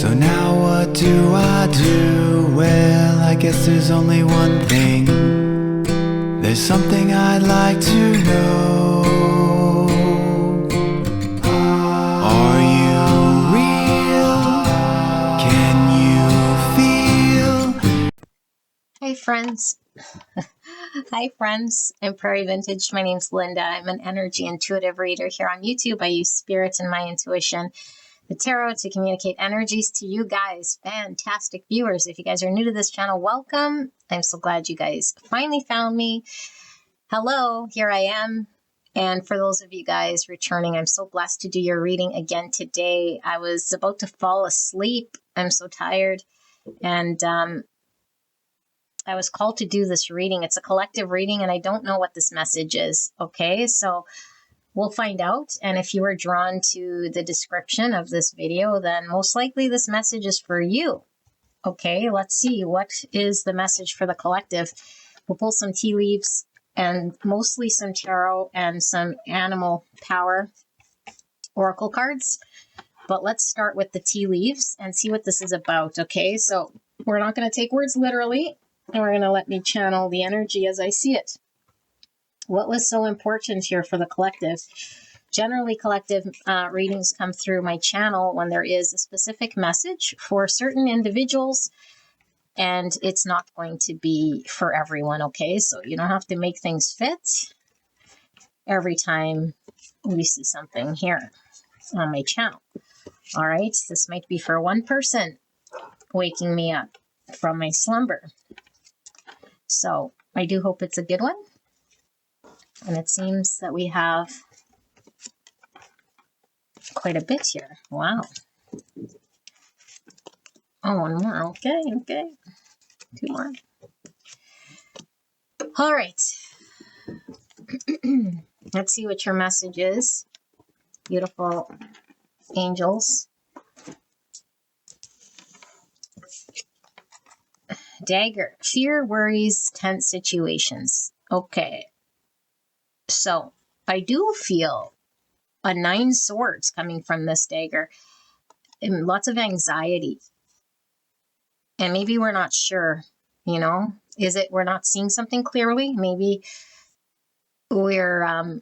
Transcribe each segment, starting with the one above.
So now what do I do? Well, I guess there's only one thing. There's something I'd like to know. Are you real? Can you feel? Hi friends. Hi friends. I'm Prairie Vintage. My name's Linda. I'm an energy intuitive reader here on YouTube. I use spirit and my intuition, the tarot, to communicate energies to you guys, fantastic viewers. If you guys are new to this channel, welcome. I'm so glad you guys finally found me. Hello, here I am. And for those of you guys returning, I'm so blessed to do your reading again today. I was about to fall asleep. I'm so tired. And I was called to do this reading. It's a collective reading, and I don't know what this message is. Okay, so we'll find out. And if you were drawn to the description of this video, then most likely this message is for you. Okay, let's see. What is the message for the collective? We'll pull some tea leaves and mostly some tarot and some animal power oracle cards. But let's start with the tea leaves and see what this is about. Okay, so we're not going to take words literally, and we're going to let me channel the energy as I see it. What was so important here for the collective? Generally, collective readings come through my channel when there is a specific message for certain individuals, and it's not going to be for everyone, okay? So you don't have to make things fit every time we see something here on my channel. All right, this might be for one person waking me up from my slumber. So I do hope it's a good one. And it seems that we have quite a bit here. Wow. Oh, one more. Okay, okay. Two more. All right. Let's see what your message is. Beautiful angels. Dagger. Fear, worries, tense situations. Okay. So I do feel a 9 swords coming from this dagger, and lots of anxiety. And maybe we're not sure, you know, is it we're not seeing something clearly? Maybe we're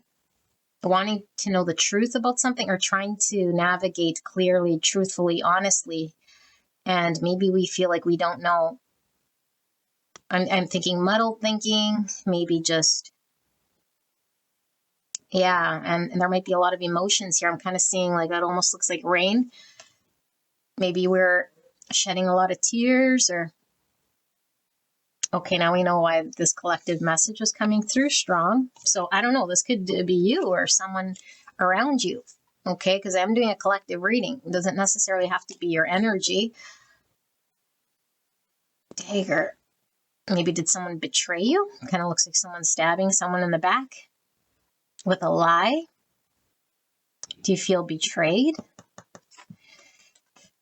wanting to know the truth about something, or trying to navigate clearly, truthfully, honestly. And maybe we feel like we don't know. I'm thinking muddled thinking, maybe just, yeah, and there might be a lot of emotions here. I'm kind of seeing like that almost looks like rain. Maybe we're shedding a lot of tears, or okay, now we know why this collective message is coming through strong. So I don't know, this could be you or someone around you, okay? Because I'm doing a collective reading. It doesn't necessarily have to be your energy. Dagger. Maybe did someone betray you? Kind of looks like someone stabbing someone in the back with a lie. Do you feel betrayed?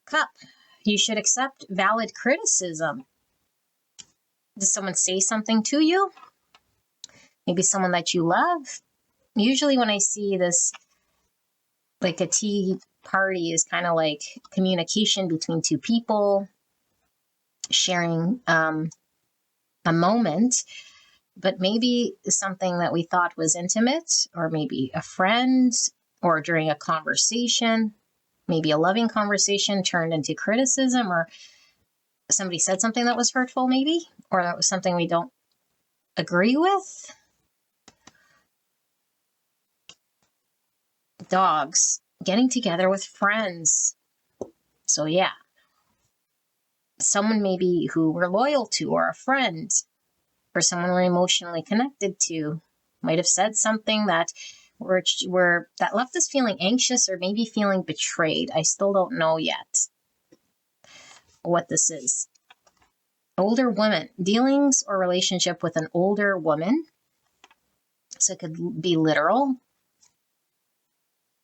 Cup. You should accept valid criticism. Did someone say something to you? Maybe someone that you love? Usually when I see this, like a tea party is kind of like communication between two people, sharing a moment, but maybe something that we thought was intimate, or maybe a friend, or during a conversation, maybe a loving conversation turned into criticism, or somebody said something that was hurtful maybe, or that was something we don't agree with. Dogs. Getting together with friends. So yeah. Someone maybe who we're loyal to, or a friend, or someone we're emotionally connected to might have said something that that left us feeling anxious, or maybe feeling betrayed. I still don't know yet what this is. Older woman. Dealings or relationship with an older woman. So it could be literal.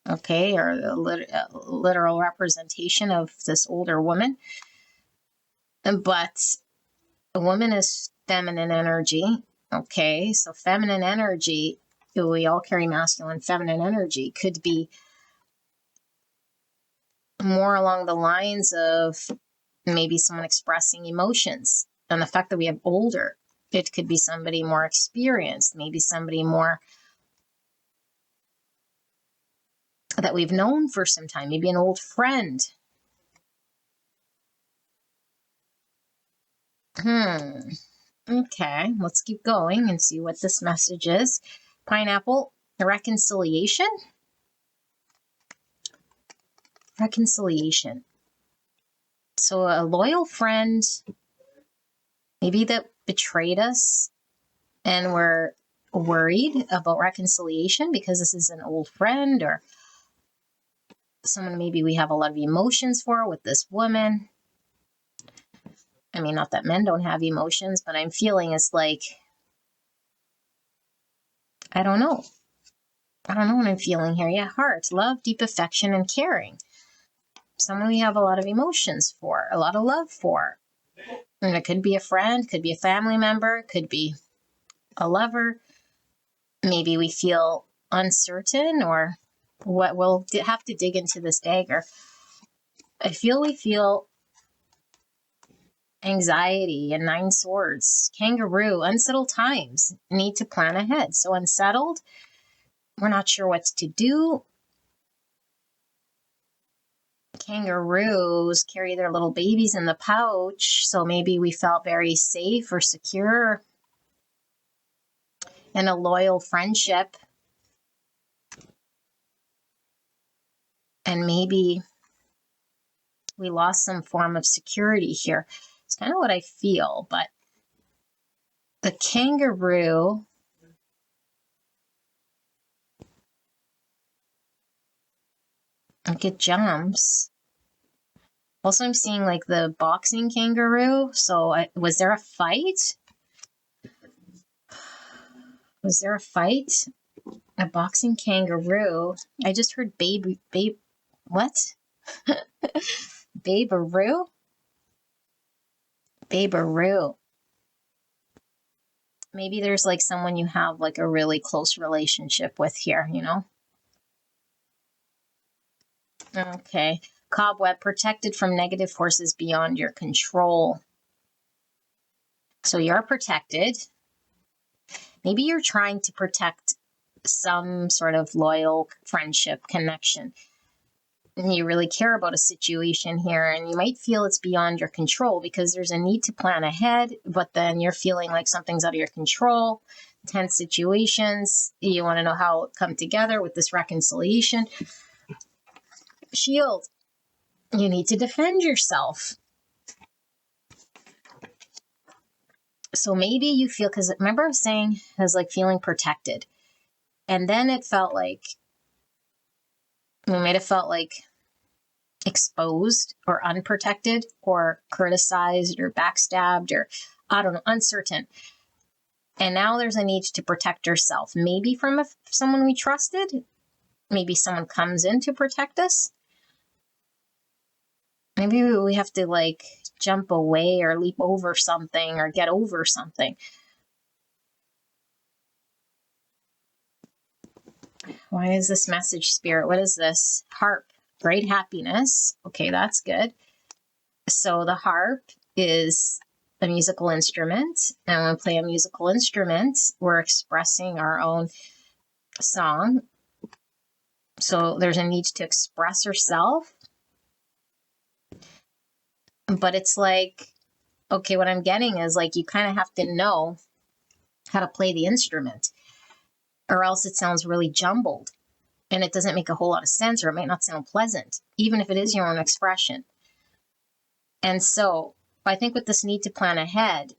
Okay, or a literal representation of this older woman. But a woman is feminine energy. Okay, so feminine energy, we all carry masculine, feminine energy, could be more along the lines of maybe someone expressing emotions. And the fact that we have older, it could be somebody more experienced, maybe somebody more that we've known for some time, maybe an old friend. Okay, let's keep going and see what this message is. Pineapple, reconciliation. Reconciliation. So a loyal friend, maybe that betrayed us, and we're worried about reconciliation because this is an old friend or someone maybe we have a lot of emotions for with this woman. I mean, not that men don't have emotions, but I'm feeling it's like, I don't know. I don't know what I'm feeling here. Yeah, heart, love, deep affection, and caring. Someone we have a lot of emotions for, a lot of love for. And it could be a friend, could be a family member, could be a lover. Maybe we feel uncertain or what. We'll have to dig into this dagger. I feel we feel anxiety and 9 swords, kangaroo, unsettled times, need to plan ahead. So unsettled, we're not sure what to do. Kangaroos carry their little babies in the pouch, so maybe we felt very safe or secure in a loyal friendship. And maybe we lost some form of security here. It's kind of what I feel, but the kangaroo, like it jumps. Also, I'm seeing like the boxing kangaroo. So was there a fight? Was there a fight? A boxing kangaroo. I just heard what? Babaroo? Babaroo. Maybe there's like someone you have like a really close relationship with here, you know? Okay. Cobweb, protected from negative forces beyond your control. So you're protected. Maybe you're trying to protect some sort of loyal friendship connection. And you really care about a situation here, and you might feel it's beyond your control because there's a need to plan ahead, but then you're feeling like something's out of your control. Tense situations. You want to know how it come together with this reconciliation. Shield. You need to defend yourself. So maybe you feel, because remember I was saying I was like feeling protected. And then it felt like, we might have felt like exposed or unprotected or criticized or backstabbed or, I don't know, uncertain. And now there's a need to protect yourself. Maybe from someone we trusted. Maybe someone comes in to protect us. Maybe we have to like jump away or leap over something or get over something. Why is this message, Spirit? What is this? Harp, great happiness. Okay, that's good. So the harp is a musical instrument. And when we play a musical instrument, we're expressing our own song. So there's a need to express yourself. But it's like, okay, what I'm getting is like you kind of have to know how to play the instrument, or else it sounds really jumbled and it doesn't make a whole lot of sense, or it might not sound pleasant, even if it is your own expression. And so I think with this need to plan ahead,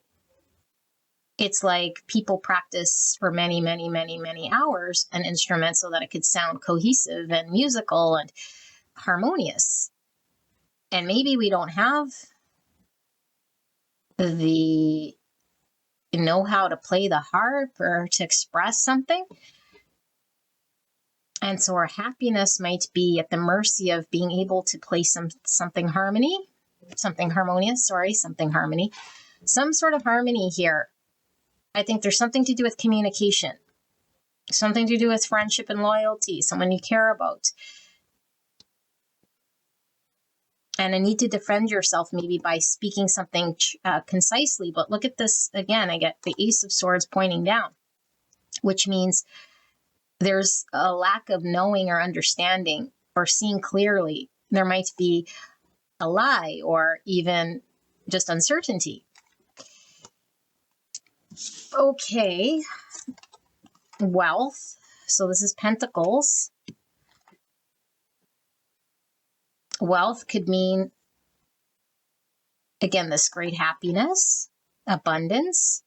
it's like people practice for many, many, many, many hours an instrument so that it could sound cohesive and musical and harmonious. And maybe we don't have the know-how to play the harp or to express something. And so our happiness might be at the mercy of being able to play something harmony, something harmonious, something harmony, some sort of harmony here. I think there's something to do with communication, something to do with friendship and loyalty, someone you care about. and a need to defend yourself maybe by speaking something concisely. But look at this again. I get the Ace of Swords pointing down, which means there's a lack of knowing or understanding or seeing clearly. There might be a lie or even just uncertainty. Okay. Wealth. So this is Pentacles. Wealth could mean, again, this great happiness, abundance.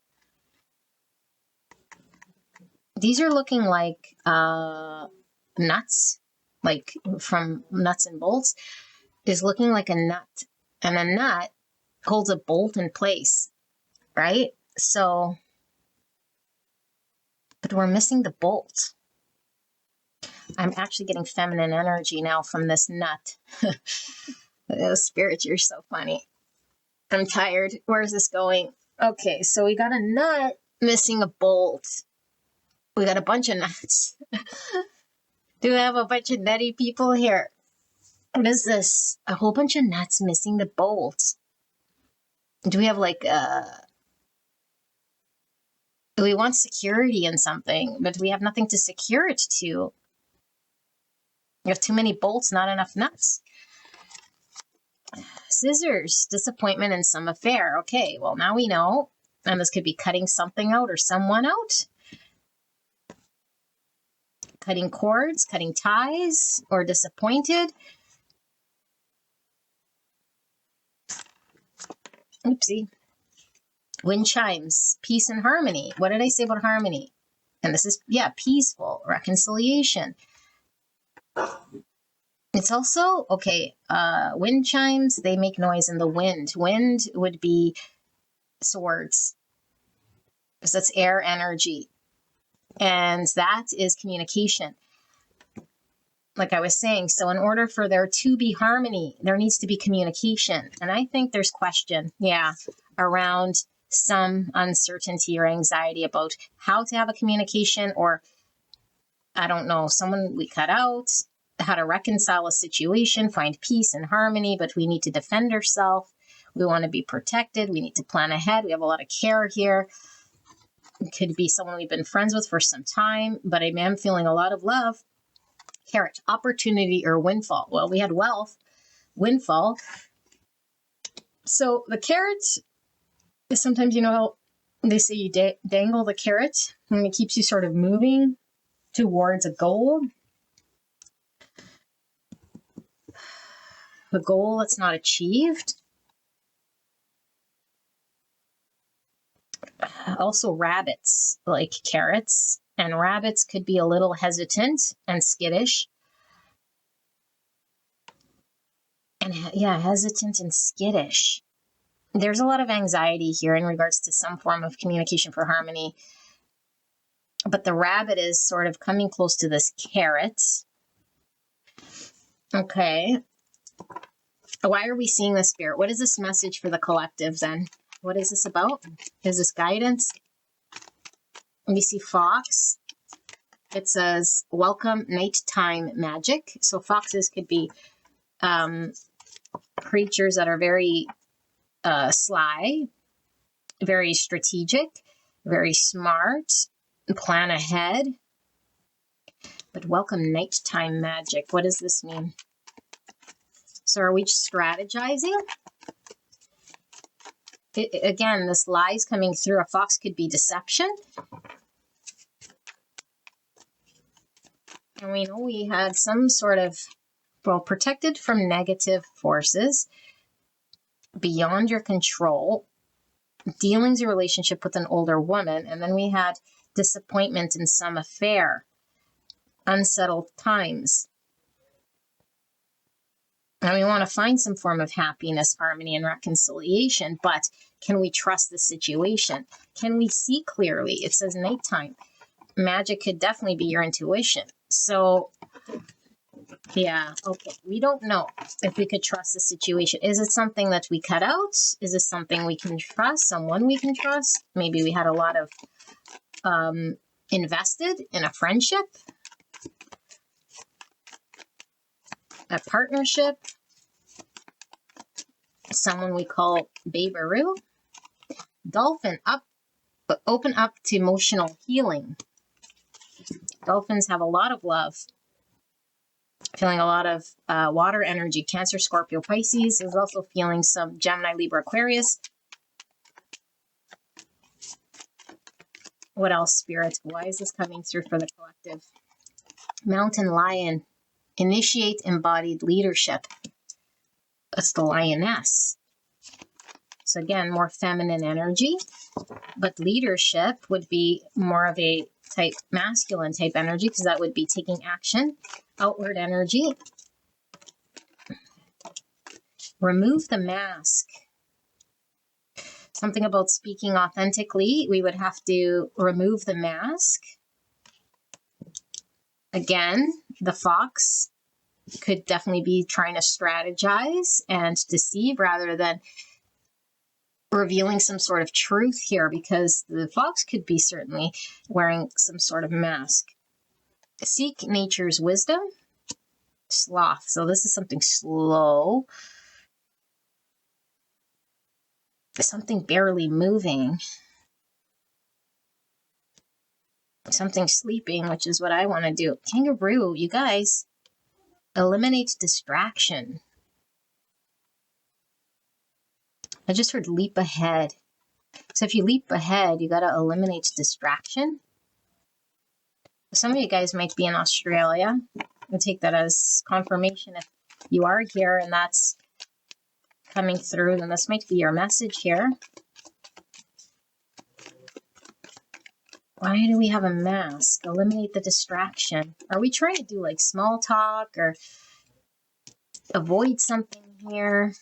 These are looking like nuts, like from Nuts and Bolts, is looking like a nut. And a nut holds a bolt in place, right? So, but we're missing the bolt. I'm actually getting feminine energy now from this nut. Oh, Spirit, you're so funny. I'm tired. Where's this going? Okay, so we got a nut missing a bolt. We got a bunch of nuts. Do we have a bunch of nutty people here? What is this? A whole bunch of nuts missing the bolt. Do we have like we want security in something, but we have nothing to secure it to. We have too many bolts, not enough nuts. Scissors, disappointment in some affair. Okay, well, now we know. And this could be cutting something out or someone out. Cutting cords, cutting ties, or disappointed. Oopsie. Wind chimes, peace and harmony. What did I say about harmony? And this is, yeah, peaceful, reconciliation. It's also, okay, wind chimes, they make noise in the wind. Wind would be swords, because that's air energy. And that is communication. Like I was saying, so in order for there to be harmony, there needs to be communication. And I think there's question, around some uncertainty or anxiety about how to have a communication, or I don't know, someone we cut out, how to reconcile a situation, find peace and harmony, but we need to defend ourselves. We want to be protected. We need to plan ahead. We have a lot of care here. It could be someone we've been friends with for some time, but I am feeling a lot of love. Carrot, opportunity or windfall. Well, we had wealth, windfall. So the carrot is sometimes, you know how they say you dangle the carrot and it keeps you sort of moving towards a goal. A goal that's not achieved. Also rabbits, like carrots, and rabbits could be a little hesitant and skittish. And yeah, hesitant and skittish. There's a lot of anxiety here in regards to some form of communication for harmony. But the rabbit is sort of coming close to this carrot. Okay. Why are we seeing this, Spirit? What is this message for the collective then? What is this about? Is this guidance? We see fox. It says, welcome nighttime magic. So foxes could be creatures that are very sly, very strategic, very smart, plan ahead. But welcome nighttime magic. What does this mean? So are we strategizing? Again, this lie is coming through. A fox could be deception. And we know we had some sort of, well, protected from negative forces, beyond your control, dealings in relationship with an older woman, and then we had disappointment in some affair, unsettled times. And we want to find some form of happiness, harmony, and reconciliation, but can we trust the situation? Can we see clearly? It says nighttime. Magic could definitely be your intuition. So, yeah, okay. We don't know if we could trust the situation. Is it something that we cut out? Is it something we can trust? Someone we can trust? Maybe we had a lot of invested in a friendship, a partnership. someone we call Babaroo. Dolphin, open up to emotional healing. Dolphins have a lot of love. Feeling a lot of water energy. Cancer, Scorpio, Pisces. Is also feeling some Gemini, Libra, Aquarius. What else, Spirit? Why is this coming through for the collective? Mountain Lion. Initiate embodied leadership. That's the lioness. So again, more feminine energy. But leadership would be more of a type masculine type energy, because that would be taking action. Outward energy. Remove the mask. Something about speaking authentically. We would have to remove the mask. Again, the fox could definitely be trying to strategize and deceive rather than revealing some sort of truth here, because the fox could be certainly wearing some sort of mask. Seek nature's wisdom. Sloth. So this is something slow. Something barely moving. Something sleeping, which is what I want to do. Kangaroo, you guys, eliminate distraction. I just heard leap ahead. So if you leap ahead, you got to eliminate distraction. Some of you guys might be in Australia. I'll take that as confirmation. If you are here and that's coming through, then this might be your message here. Why do we have a mask? Eliminate the distraction. Are we trying to do like small talk or avoid something here?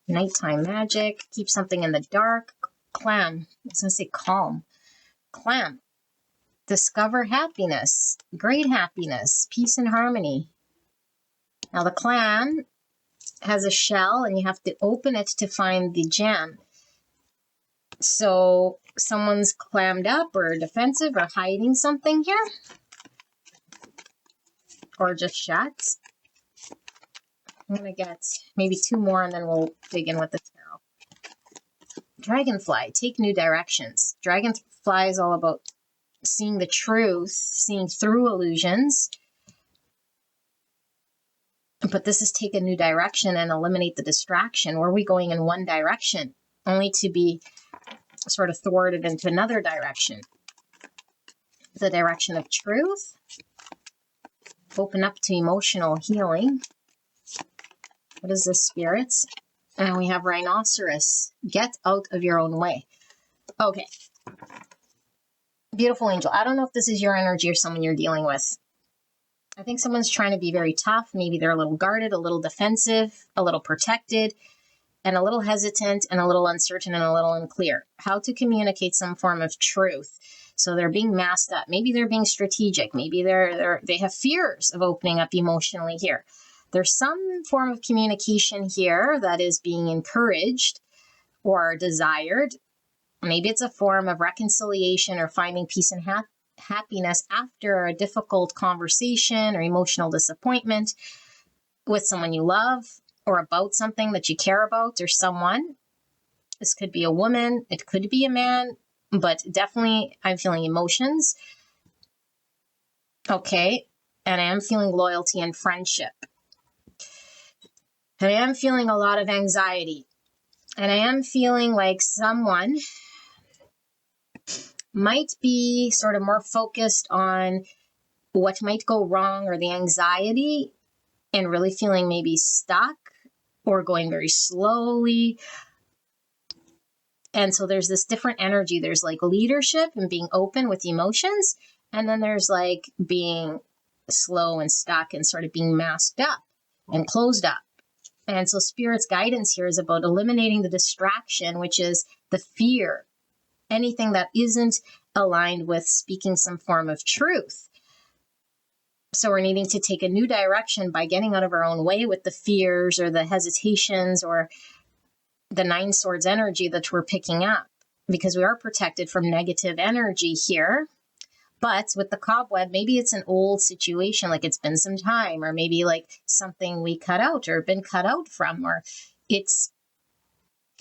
Nighttime magic. Keep something in the dark. Clam. I was going to say calm. Clam. Discover happiness. Great happiness. Peace and harmony. Now the clam has a shell and you have to open it to find the gem. So someone's clammed up or defensive or hiding something here. Or just shut. I'm going to get maybe 2 more and then we'll dig in with the tarot. Dragonfly, take new directions. Dragonfly is all about seeing the truth, seeing through illusions. But this is take a new direction and eliminate the distraction. Where are we going in one direction, only to be sort of thwarted into another direction? The direction of truth. Open up to emotional healing. What is this, spirits? And we have rhinoceros. Get out of your own way. Okay. Beautiful angel. I don't know if this is your energy or someone you're dealing with. I think someone's trying to be very tough. Maybe they're a little guarded, a little defensive, a little protected, and a little hesitant, and a little uncertain, and a little unclear. How to communicate some form of truth. So they're being masked up. Maybe they're being strategic. Maybe they have fears of opening up emotionally here. There's some form of communication here that is being encouraged or desired. Maybe it's a form of reconciliation or finding peace and happiness after a difficult conversation or emotional disappointment with someone you love or about something that you care about or someone. This could be a woman. It could be a man, but definitely I'm feeling emotions. Okay. And I am feeling loyalty and friendship. And I am feeling a lot of anxiety. And I am feeling like someone might be sort of more focused on what might go wrong or the anxiety and really feeling maybe stuck or going very slowly. And so there's this different energy. There's like leadership and being open with emotions. And then there's like being slow and stuck and sort of being masked up and closed up. And so Spirit's guidance here is about eliminating the distraction, which is the fear, anything that isn't aligned with speaking some form of truth. So we're needing to take a new direction by getting out of our own way with the fears or the hesitations or the 9 swords energy that we're picking up, because we are protected from negative energy here. But with the cobweb, maybe it's an old situation, like it's been some time, or maybe like something we cut out or been cut out from, or it's,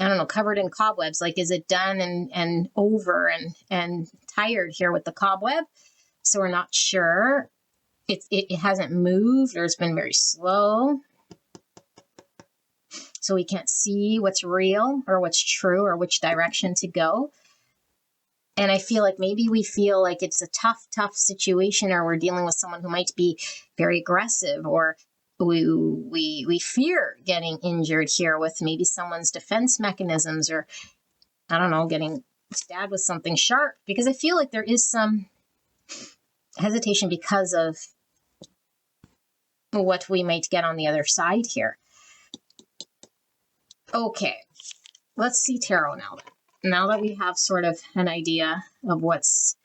I don't know, covered in cobwebs. Like, is it done and over and tired here with the cobweb? So we're not sure. It hasn't moved, or it's been very slow. So we can't see what's real or what's true or which direction to go. And I feel like maybe we feel like it's a tough situation, or we're dealing with someone who might be very aggressive, or we fear getting injured here with maybe someone's defense mechanisms, or I don't know, getting stabbed with something sharp, because I feel like there is some hesitation because of what we might get on the other side here. Okay, let's see tarot now. Now that we have sort of an idea of what's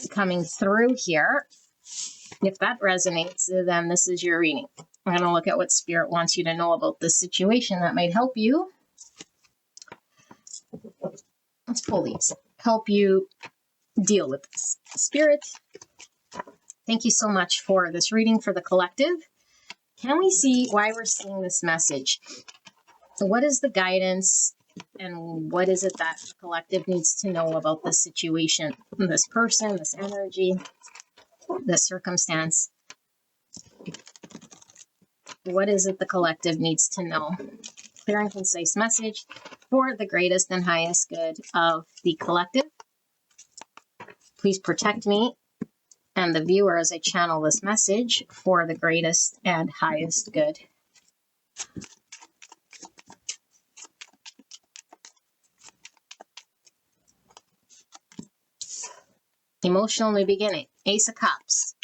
coming through here, if that resonates, then this is your reading. I'm going to look at what Spirit wants you to know about this situation that might help you. Let's pull these. Help you deal with this. Spirit, thank you so much for this reading for the collective. Can we see why we're seeing this message? So what is the guidance, and what is it that the collective needs to know about this situation, this person, this energy, this circumstance? What is it the collective needs to know? Clear and concise message for the greatest and highest good of the collective. Please protect me and the viewer as I channel this message for the greatest and highest good. Emotional new beginning. Ace of Cups.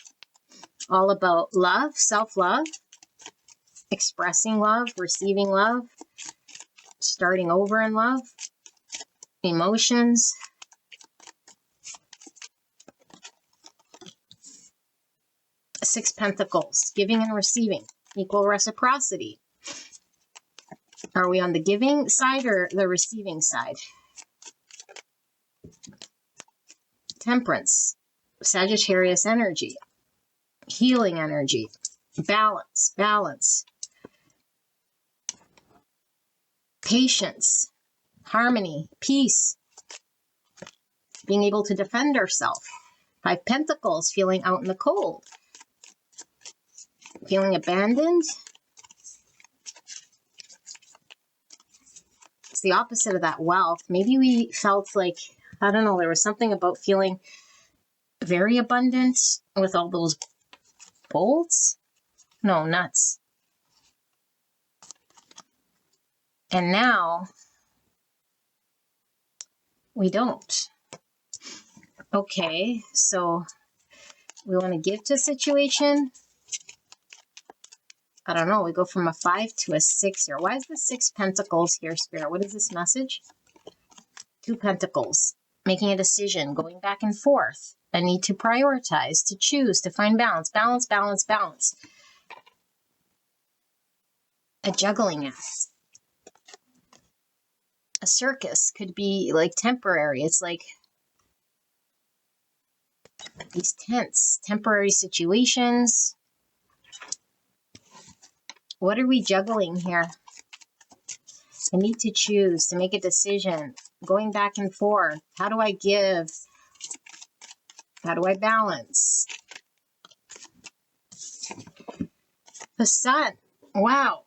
All about love, self-love, expressing love, receiving love, starting over in love, emotions. Six Pentacles. Giving and receiving. Equal reciprocity. Are we on the giving side or the receiving side? Temperance. Sagittarius energy. Healing energy. Balance. Balance. Patience. Harmony. Peace. Being able to defend ourselves. Five Pentacles. Feeling out in the cold. Feeling abandoned. It's the opposite of that, wealth. Maybe we felt like, I don't know, there was something about feeling very abundant with all those bolts. No, nuts. And now we don't. Okay, so we want to give to a situation. I don't know, we go from a 5 to a 6 here. Why is the 6 Pentacles here, Spirit? What is this message? 2 Pentacles. Making a decision, going back and forth. A need to prioritize, to choose, to find balance. Balance, balance, balance. A juggling act. A circus could be like temporary. It's like these tense, temporary situations. What are we juggling here? I need to choose, to make a decision, going back and forth. How do I give? How do I balance? The Sun. Wow.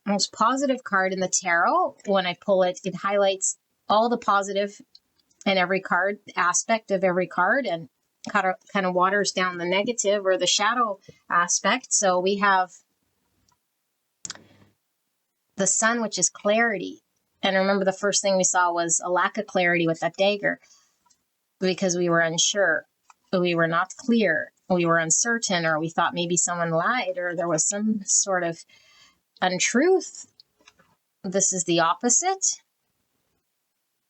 Most positive card in the tarot. When I pull it, it highlights all the positive in every card, aspect of every card, and kind of waters down the negative or the shadow aspect. So we have the Sun, which is clarity. And remember, the first thing we saw was a lack of clarity with that dagger, because we were unsure, we were not clear, we were uncertain, or we thought maybe someone lied, or there was some sort of untruth. This is the opposite.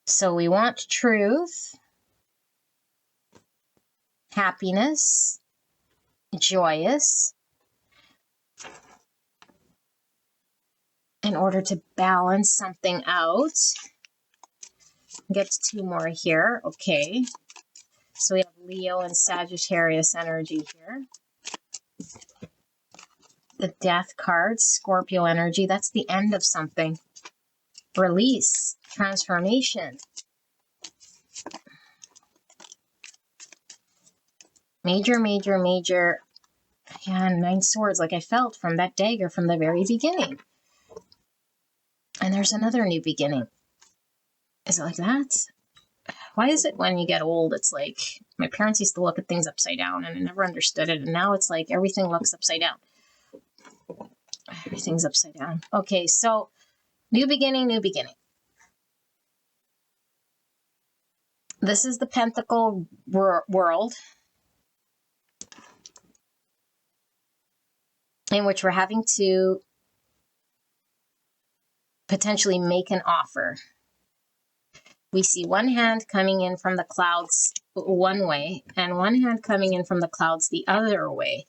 So we want truth, happiness, joyous, in order to balance something out. Get 2 more here. Okay. So we have Leo and Sagittarius energy here. The Death card, Scorpio energy. That's the end of something. Release, transformation. Major, major, major. Yeah, 9 swords, like I felt from that dagger from the very beginning. And there's another new beginning. Is it like that? Why is it when you get old, it's like, my parents used to look at things upside down and I never understood it. And now it's like everything looks upside down. Everything's upside down. Okay, so new beginning, new beginning. This is the Pentacle world in which we're having to potentially make an offer. We see one hand coming in from the clouds one way and one hand coming in from the clouds the other way.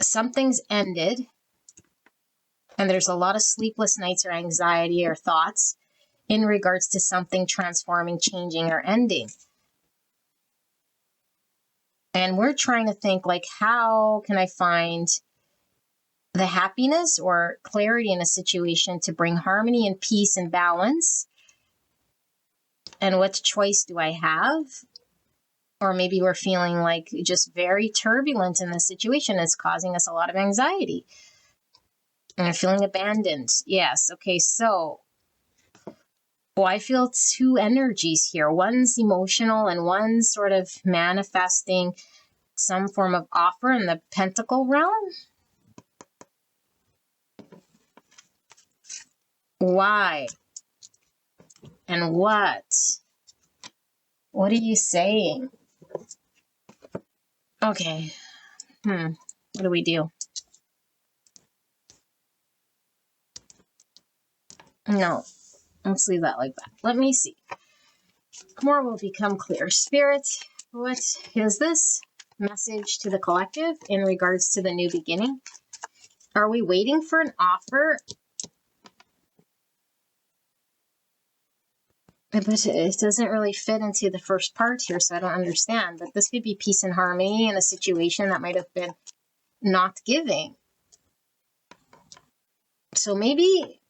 Something's ended and there's a lot of sleepless nights or anxiety or thoughts in regards to something transforming, changing, or ending. And we're trying to think, like, how can I find the happiness or clarity in a situation to bring harmony and peace and balance? And what choice do I have? Or maybe we're feeling like just very turbulent in this situation. It's causing us a lot of anxiety. And I'm feeling abandoned. Yes. Okay. So, well, I feel 2 energies here. One's emotional and one's sort of manifesting some form of offer in the Pentacle realm. Why? And what? What are you saying? Okay. What do we do? No. Let's leave that like that. Let me see. More will become clear. Spirit, what is this message to the collective in regards to the new beginning? Are we waiting for an offer? But it doesn't really fit into the first part here, so I don't understand. But this could be peace and harmony in a situation that might have been not giving. So maybe,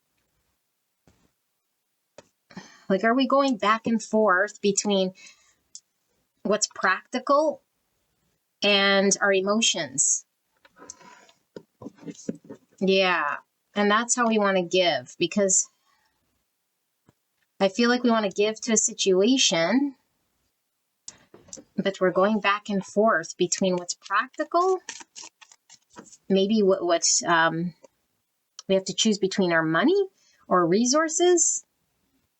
like, are we going back and forth between what's practical and our emotions? Yeah, and that's how we want to give, because I feel like we want to give to a situation, but we're going back and forth between what's practical, maybe what we have to choose between our money or resources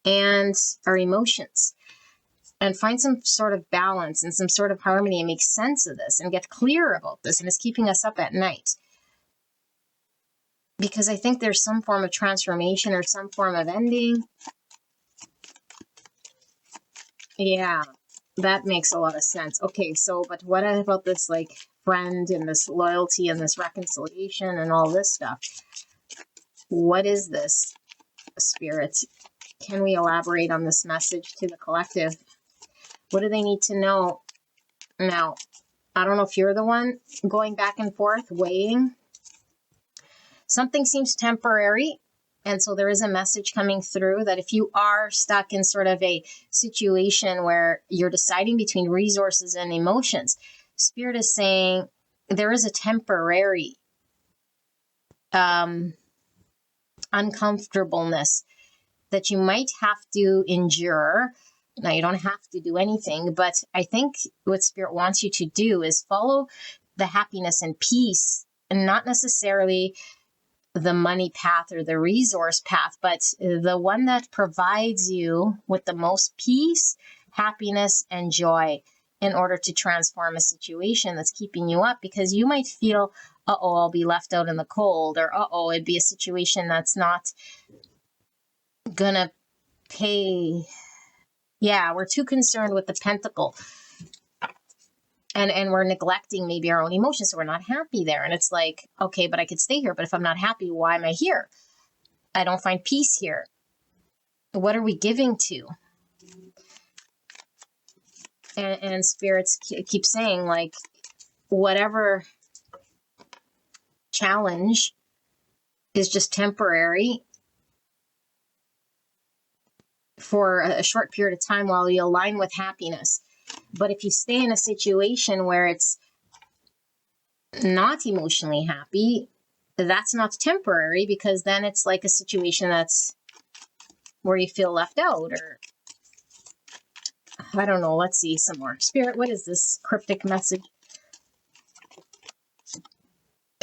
and our emotions, and find some sort of balance and some sort of harmony and make sense of this and get clear about this. And it's keeping us up at night, because I think there's some form of transformation or some form of ending. Yeah, that makes a lot of sense. Okay, so, but what about this, like, friend and this loyalty and this reconciliation and all this stuff? What is this, Spirit? Can we elaborate on this message to the collective? What do they need to know? Now, I don't know if you're the one going back and forth, weighing. Something seems temporary. And so there is a message coming through that if you are stuck in sort of a situation where you're deciding between resources and emotions, Spirit is saying there is a temporary uncomfortableness that you might have to endure. Now, you don't have to do anything, but I think what Spirit wants you to do is follow the happiness and peace, and not necessarily the money path or the resource path, but the one that provides you with the most peace, happiness, and joy in order to transform a situation that's keeping you up. Because you might feel, uh-oh, I'll be left out in the cold, or uh-oh, it'd be a situation that's not gonna pay. Yeah, we're too concerned with the Pentacle. And we're neglecting maybe our own emotions, so we're not happy there. And it's like, okay, but I could stay here. But if I'm not happy, why am I here? I don't find peace here. What are we giving to? And spirits keep saying, like, whatever challenge is just temporary for a short period of time while you align with happiness. But if you stay in a situation where it's not emotionally happy, that's not temporary, because then it's like a situation that's where you feel left out, or I don't know. Let's see some more. Spirit, what is this cryptic message?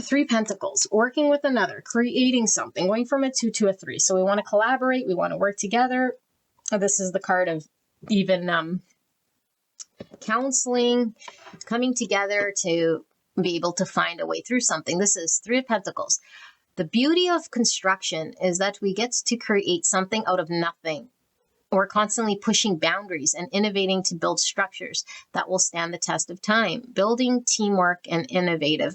3 Pentacles, working with another, creating something, going from a 2 to a 3. So we want to collaborate. We want to work together. This is the card of even counseling, coming together to be able to find a way through something. This is 3 of Pentacles. The beauty of construction is that we get to create something out of nothing. We're constantly pushing boundaries and innovating to build structures that will stand the test of time. Building, teamwork, and innovate.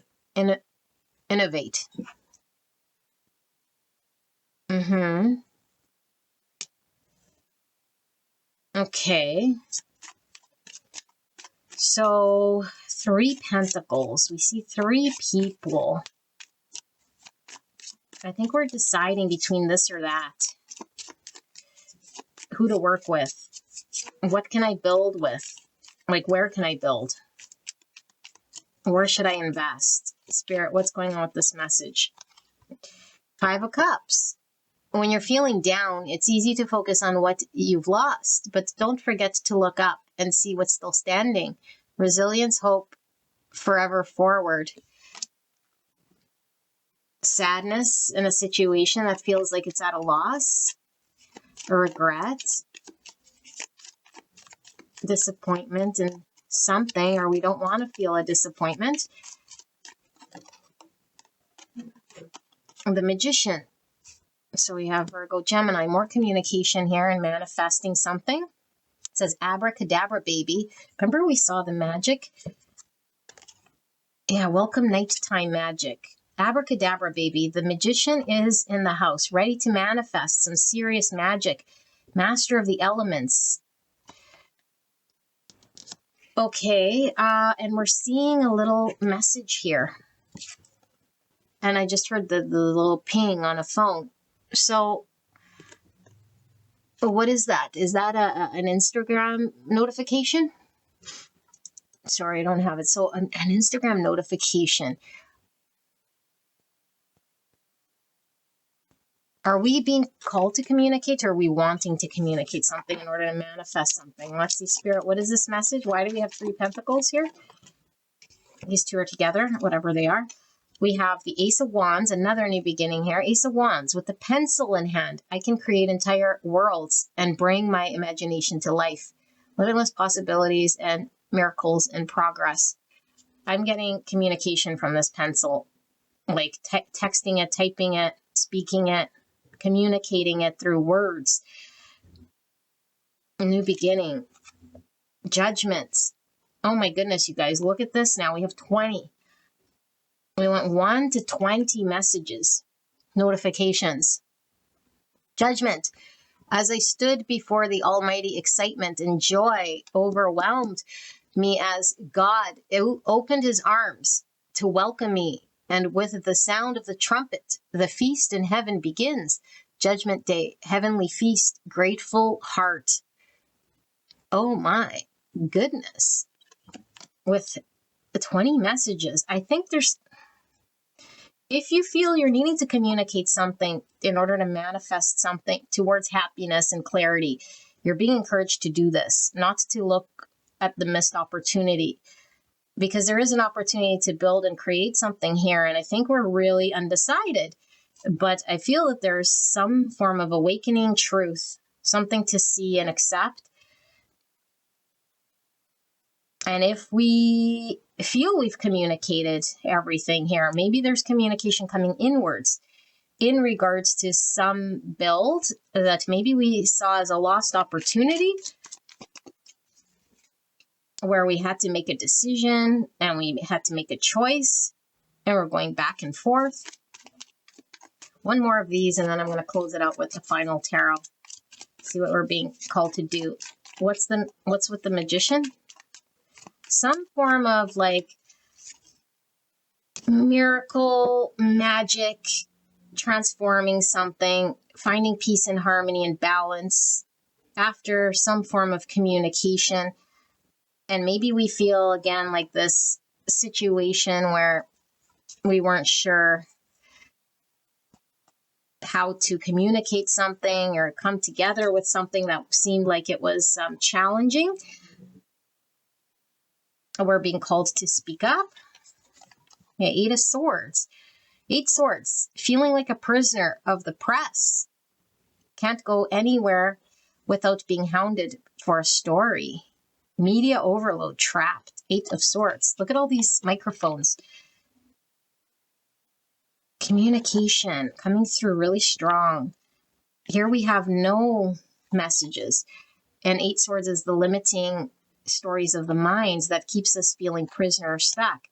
Okay. So 3 Pentacles. We see 3 people. I think we're deciding between this or that. Who to work with. What can I build with? Like, where can I build? Where should I invest? Spirit, what's going on with this message? 5 of Cups. When you're feeling down, it's easy to focus on what you've lost, but don't forget to look up and see what's still standing. Resilience, hope, forever forward. Sadness in a situation that feels like it's at a loss, or regret, disappointment in something, or we don't want to feel a disappointment. The Magician. So we have Virgo, Gemini, more communication here and manifesting something. It says abracadabra, baby. Remember we saw the magic? Yeah, welcome nighttime magic. Abracadabra, baby. The Magician is in the house, ready to manifest some serious magic. Master of the elements. Okay, and we're seeing a little message here. And I just heard the little ping on a phone. So, what is that? Is that an Instagram notification? Sorry, I don't have it. So, an Instagram notification. Are we being called to communicate, or are we wanting to communicate something in order to manifest something? Let's see, Spirit, what is this message? Why do we have 3 Pentacles here? These 2 are together, whatever they are. We have the Ace of Wands, another new beginning here. Ace of Wands, with the pencil in hand, I can create entire worlds and bring my imagination to life. Limitless possibilities and miracles in progress. I'm getting communication from this pencil, like texting it, typing it, speaking it, communicating it through words. A new beginning. Judgments. Oh my goodness, you guys, look at this now. We have 20. We went 1 to 20 messages, notifications. Judgment. As I stood before the Almighty, excitement and joy overwhelmed me as God opened his arms to welcome me. And with the sound of the trumpet, the feast in heaven begins. Judgment Day, heavenly feast, grateful heart. Oh my goodness. With the 20 messages, I think there's, if you feel you're needing to communicate something in order to manifest something towards happiness and clarity, you're being encouraged to do this, not to look at the missed opportunity, because there is an opportunity to build and create something here. And I think we're really undecided, but I feel that there's some form of awakening truth, something to see and accept. And if we feel we've communicated everything here, maybe there's communication coming inwards in regards to some build that maybe we saw as a lost opportunity, where we had to make a decision and we had to make a choice, and we're going back and forth. One more of these, and then I'm going to close it out with the final tarot. See what we're being called to do. What's with the Magician? Some form of like miracle, magic, transforming something, finding peace and harmony and balance after some form of communication. And maybe we feel again like this situation where we weren't sure how to communicate something or come together with something that seemed like it was challenging. We're being called to speak up. Yeah, 8 of Swords. 8 Swords, feeling like a prisoner of the press. Can't go anywhere without being hounded for a story. Media overload, trapped. 8 of Swords. Look at all these microphones. Communication coming through really strong. Here we have no messages. And 8 Swords is the limiting stories of the minds that keeps us feeling prisoner or stuck.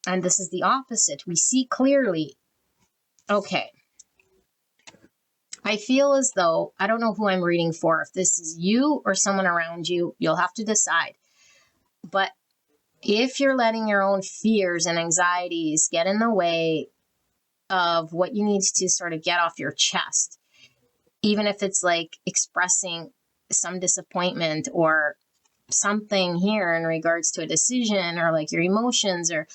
And this is the opposite. We see clearly. Okay. I feel as though, I don't know who I'm reading for. If this is you or someone around you, you'll have to decide. But if you're letting your own fears and anxieties get in the way of what you need to sort of get off your chest, even if it's like expressing some disappointment or something here in regards to a decision or like your emotions or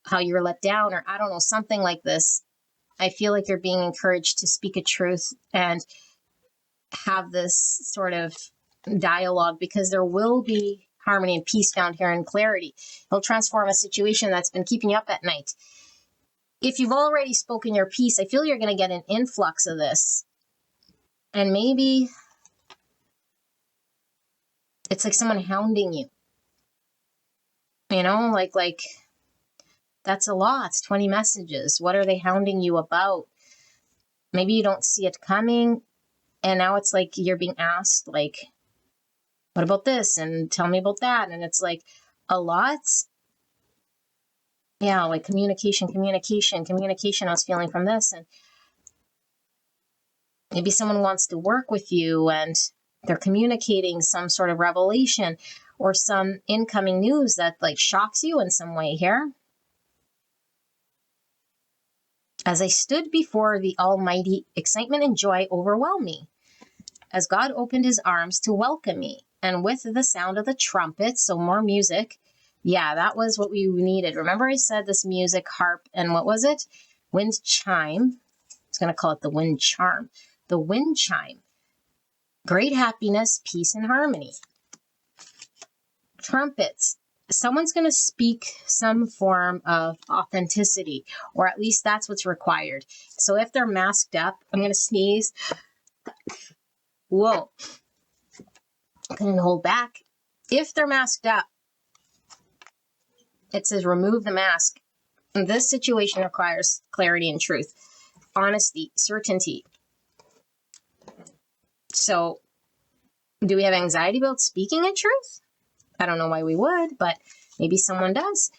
how you were let down or I don't know, something like this, I feel like you're being encouraged to speak a truth and have this sort of dialogue, because there will be harmony and peace found here in clarity. It'll transform a situation that's been keeping you up at night. If you've already spoken your piece, I feel you're going to get an influx of this. And maybe it's like someone hounding you. You know, like that's a lot. It's 20 messages. What are they hounding you about? Maybe you don't see it coming. And now it's like you're being asked, like, what about this? And tell me about that. And it's like a lot. Yeah, like communication. I was feeling from this. And maybe someone wants to work with you and they're communicating some sort of revelation or some incoming news that like shocks you in some way here. As I stood before the Almighty, excitement and joy overwhelmed me as God opened his arms to welcome me. And with the sound of the trumpet, so more music. Yeah, that was what we needed. Remember I said this music, harp, and what was it? Wind chime. I was going to call it the wind charm. The wind chime. Great happiness, peace, and harmony. Trumpets. Someone's going to speak some form of authenticity, or at least that's what's required. So if they're masked up, I'm going to sneeze. Whoa. Couldn't hold back. If they're masked up, it says remove the mask. And this situation requires clarity and truth, honesty, certainty. So do we have anxiety about speaking in truth? I don't know why we would, but maybe someone does.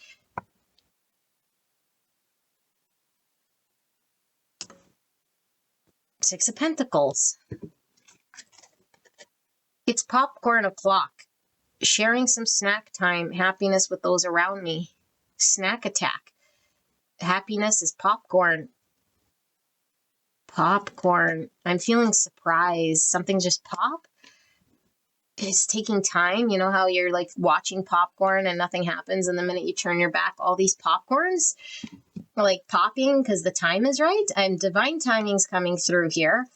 Six of Pentacles. It's popcorn o'clock. Sharing some snack time, happiness with those around me. Snack attack. Happiness is popcorn. Popcorn. I'm feeling surprised. Something just pop. It's taking time. You know how you're like watching popcorn and nothing happens, and the minute you turn your back, all these popcorns are like popping because the time is right. And divine timing's coming through here.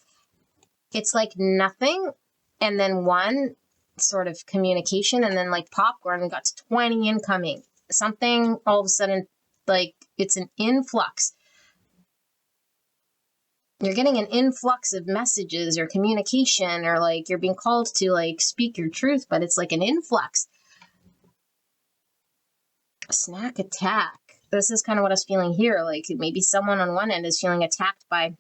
It's like nothing, and then one sort of communication, and then like popcorn got to 20 incoming. Something all of a sudden, like it's an influx. You're getting an influx of messages or communication, or like you're being called to like speak your truth, but it's like an influx. A snack attack. This is kind of what I was feeling here. Like maybe someone on one end is feeling attacked by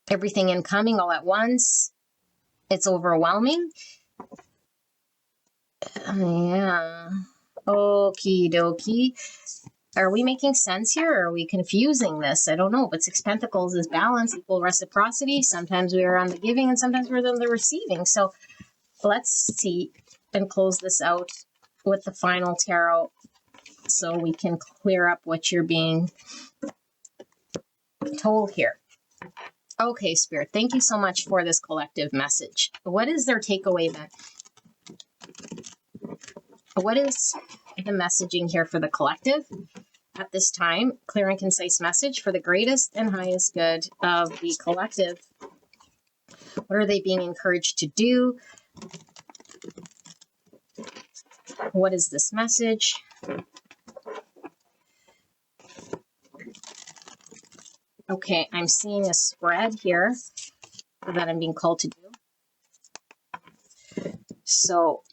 everything incoming all at once. It's overwhelming. Yeah. Okie dokie. Are we making sense here, or are we confusing this? I don't know, but Six Pentacles is balance, equal reciprocity. Sometimes we are on the giving and sometimes we're on the receiving. So let's see and close this out with the final tarot so we can clear up what you're being told here. Okay, Spirit, thank you so much for this collective message. What is their takeaway then? What is the messaging here for the collective at this time? Clear and concise message for the greatest and highest good of the collective. What are they being encouraged to do? What is this message? Okay, I'm seeing a spread here that I'm being called to do. So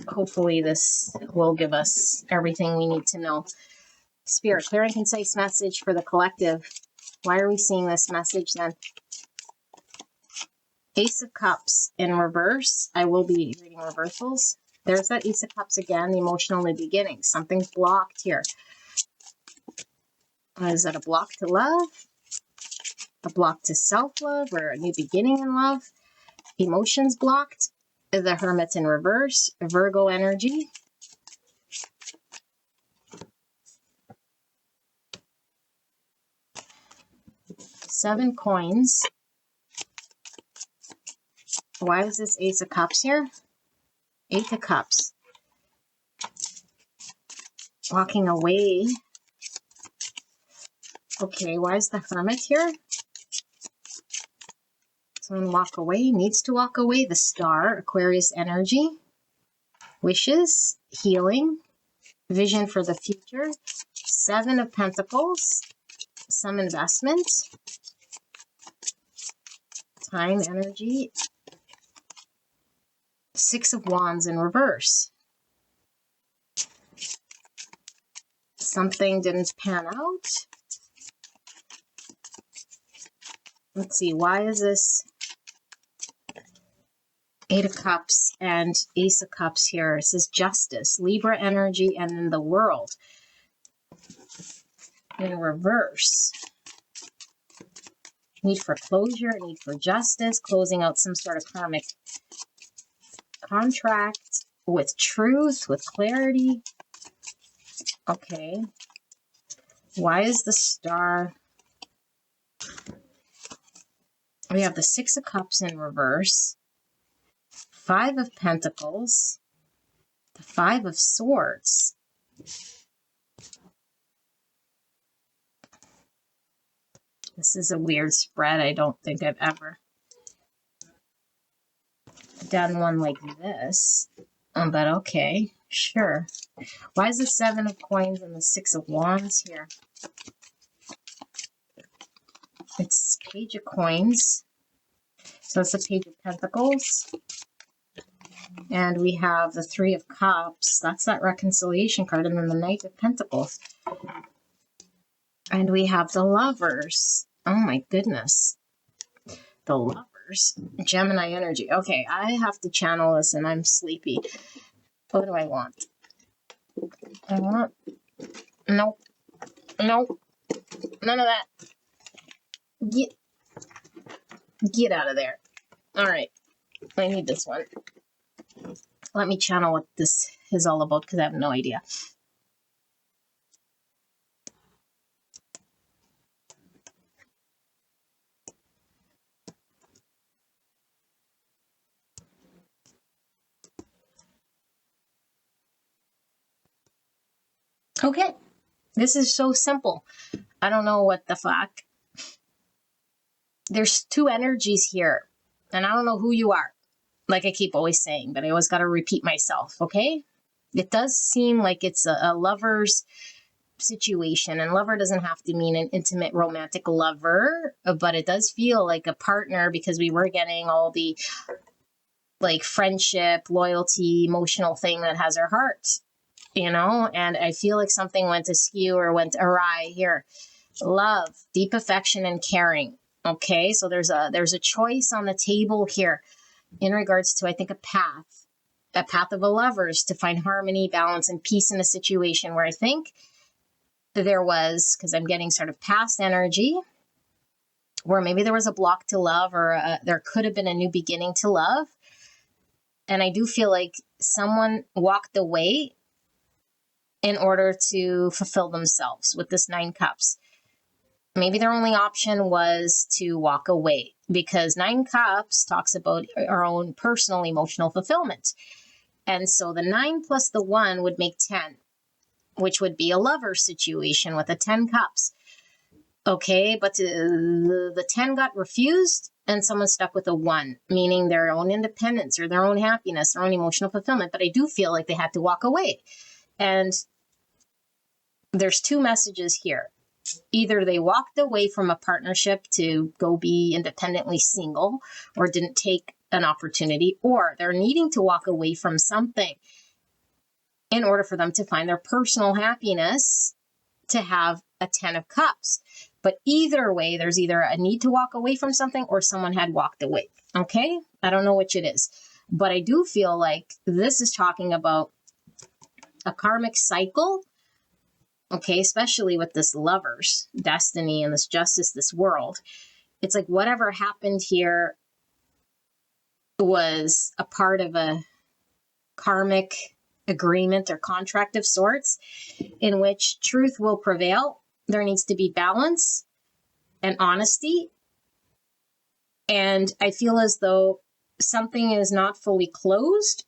hopefully this will give us everything we need to know. Spirit, clear and concise message for the collective. Why are we seeing this message then? Ace of Cups in reverse. I will be reading reversals. There's that Ace of Cups again, the emotional in the beginning. Something's blocked here. Is that a block to love? A block to self-love or a new beginning in love? Emotions blocked. The Hermit in reverse. Virgo energy. Seven coins. Why is this Ace of Cups here? Eight of Cups. Walking away. Okay, why is the Hermit here? Someone walk away, needs to walk away. The Star, Aquarius energy. Wishes, healing, vision for the future. Seven of Pentacles. Some investment. Time, energy. Six of Wands in reverse. Something didn't pan out. Let's see, why is this Eight of Cups and Ace of Cups here? It says justice, Libra energy, and then the World in reverse. Need for closure, need for justice, closing out some sort of karmic contract with truth, with clarity. Okay. Why is the Star? We have the Six of Cups in reverse. Five of Pentacles. The Five of Swords. This is a weird spread. I don't think I've ever done one like this. But okay, sure. Why is the Seven of Coins and the Six of Wands here? It's Page of Coins. So it's the Page of Pentacles. And we have the Three of Cups. That's that reconciliation card. And then the Knight of Pentacles. And we have the Lovers. Oh my goodness. The Lovers. Gemini energy. Okay, I have to channel this and I'm sleepy. What do I want? I want... Nope. Nope. None of that. Get out of there. All right. I need this one. Let me channel what this is all about because I have no idea. Okay. This is so simple. I don't know what the fuck. There's two energies here, and I don't know who you are. Like I keep always saying, but I always got to repeat myself, okay? It does seem like it's a lover's situation, and lover doesn't have to mean an intimate romantic lover, but it does feel like a partner because we were getting all the like friendship, loyalty, emotional thing that has our heart, you know? And I feel like something went askew or went awry here. Love, deep affection and caring. Okay, so there's a choice on the table here in regards to, I think, a path of a lovers to find harmony, balance, and peace in a situation where I think there was, because I'm getting sort of past energy, where maybe there was a block to love or there could have been a new beginning to love. And I do feel like someone walked away in order to fulfill themselves with this 9 cups. Maybe their only option was to walk away, because 9 cups talks about our own personal emotional fulfillment. And so the 9 plus the 1 would make 10, which would be a lover situation with the 10 cups. Okay, but the 10 got refused and someone stuck with a 1, meaning their own independence or their own happiness, their own emotional fulfillment. But I do feel like they had to walk away. And there's 2 messages here. Either they walked away from a partnership to go be independently single, or didn't take an opportunity, or they're needing to walk away from something in order for them to find their personal happiness to have a 10 of cups. But either way, there's either a need to walk away from something or someone had walked away. Okay? I don't know which it is. But I do feel like this is talking about a karmic cycle. Okay, especially with this lover's destiny and this justice, this world. It's like whatever happened here was a part of a karmic agreement or contract of sorts, in which truth will prevail. There needs to be balance and honesty. And I feel as though something is not fully closed.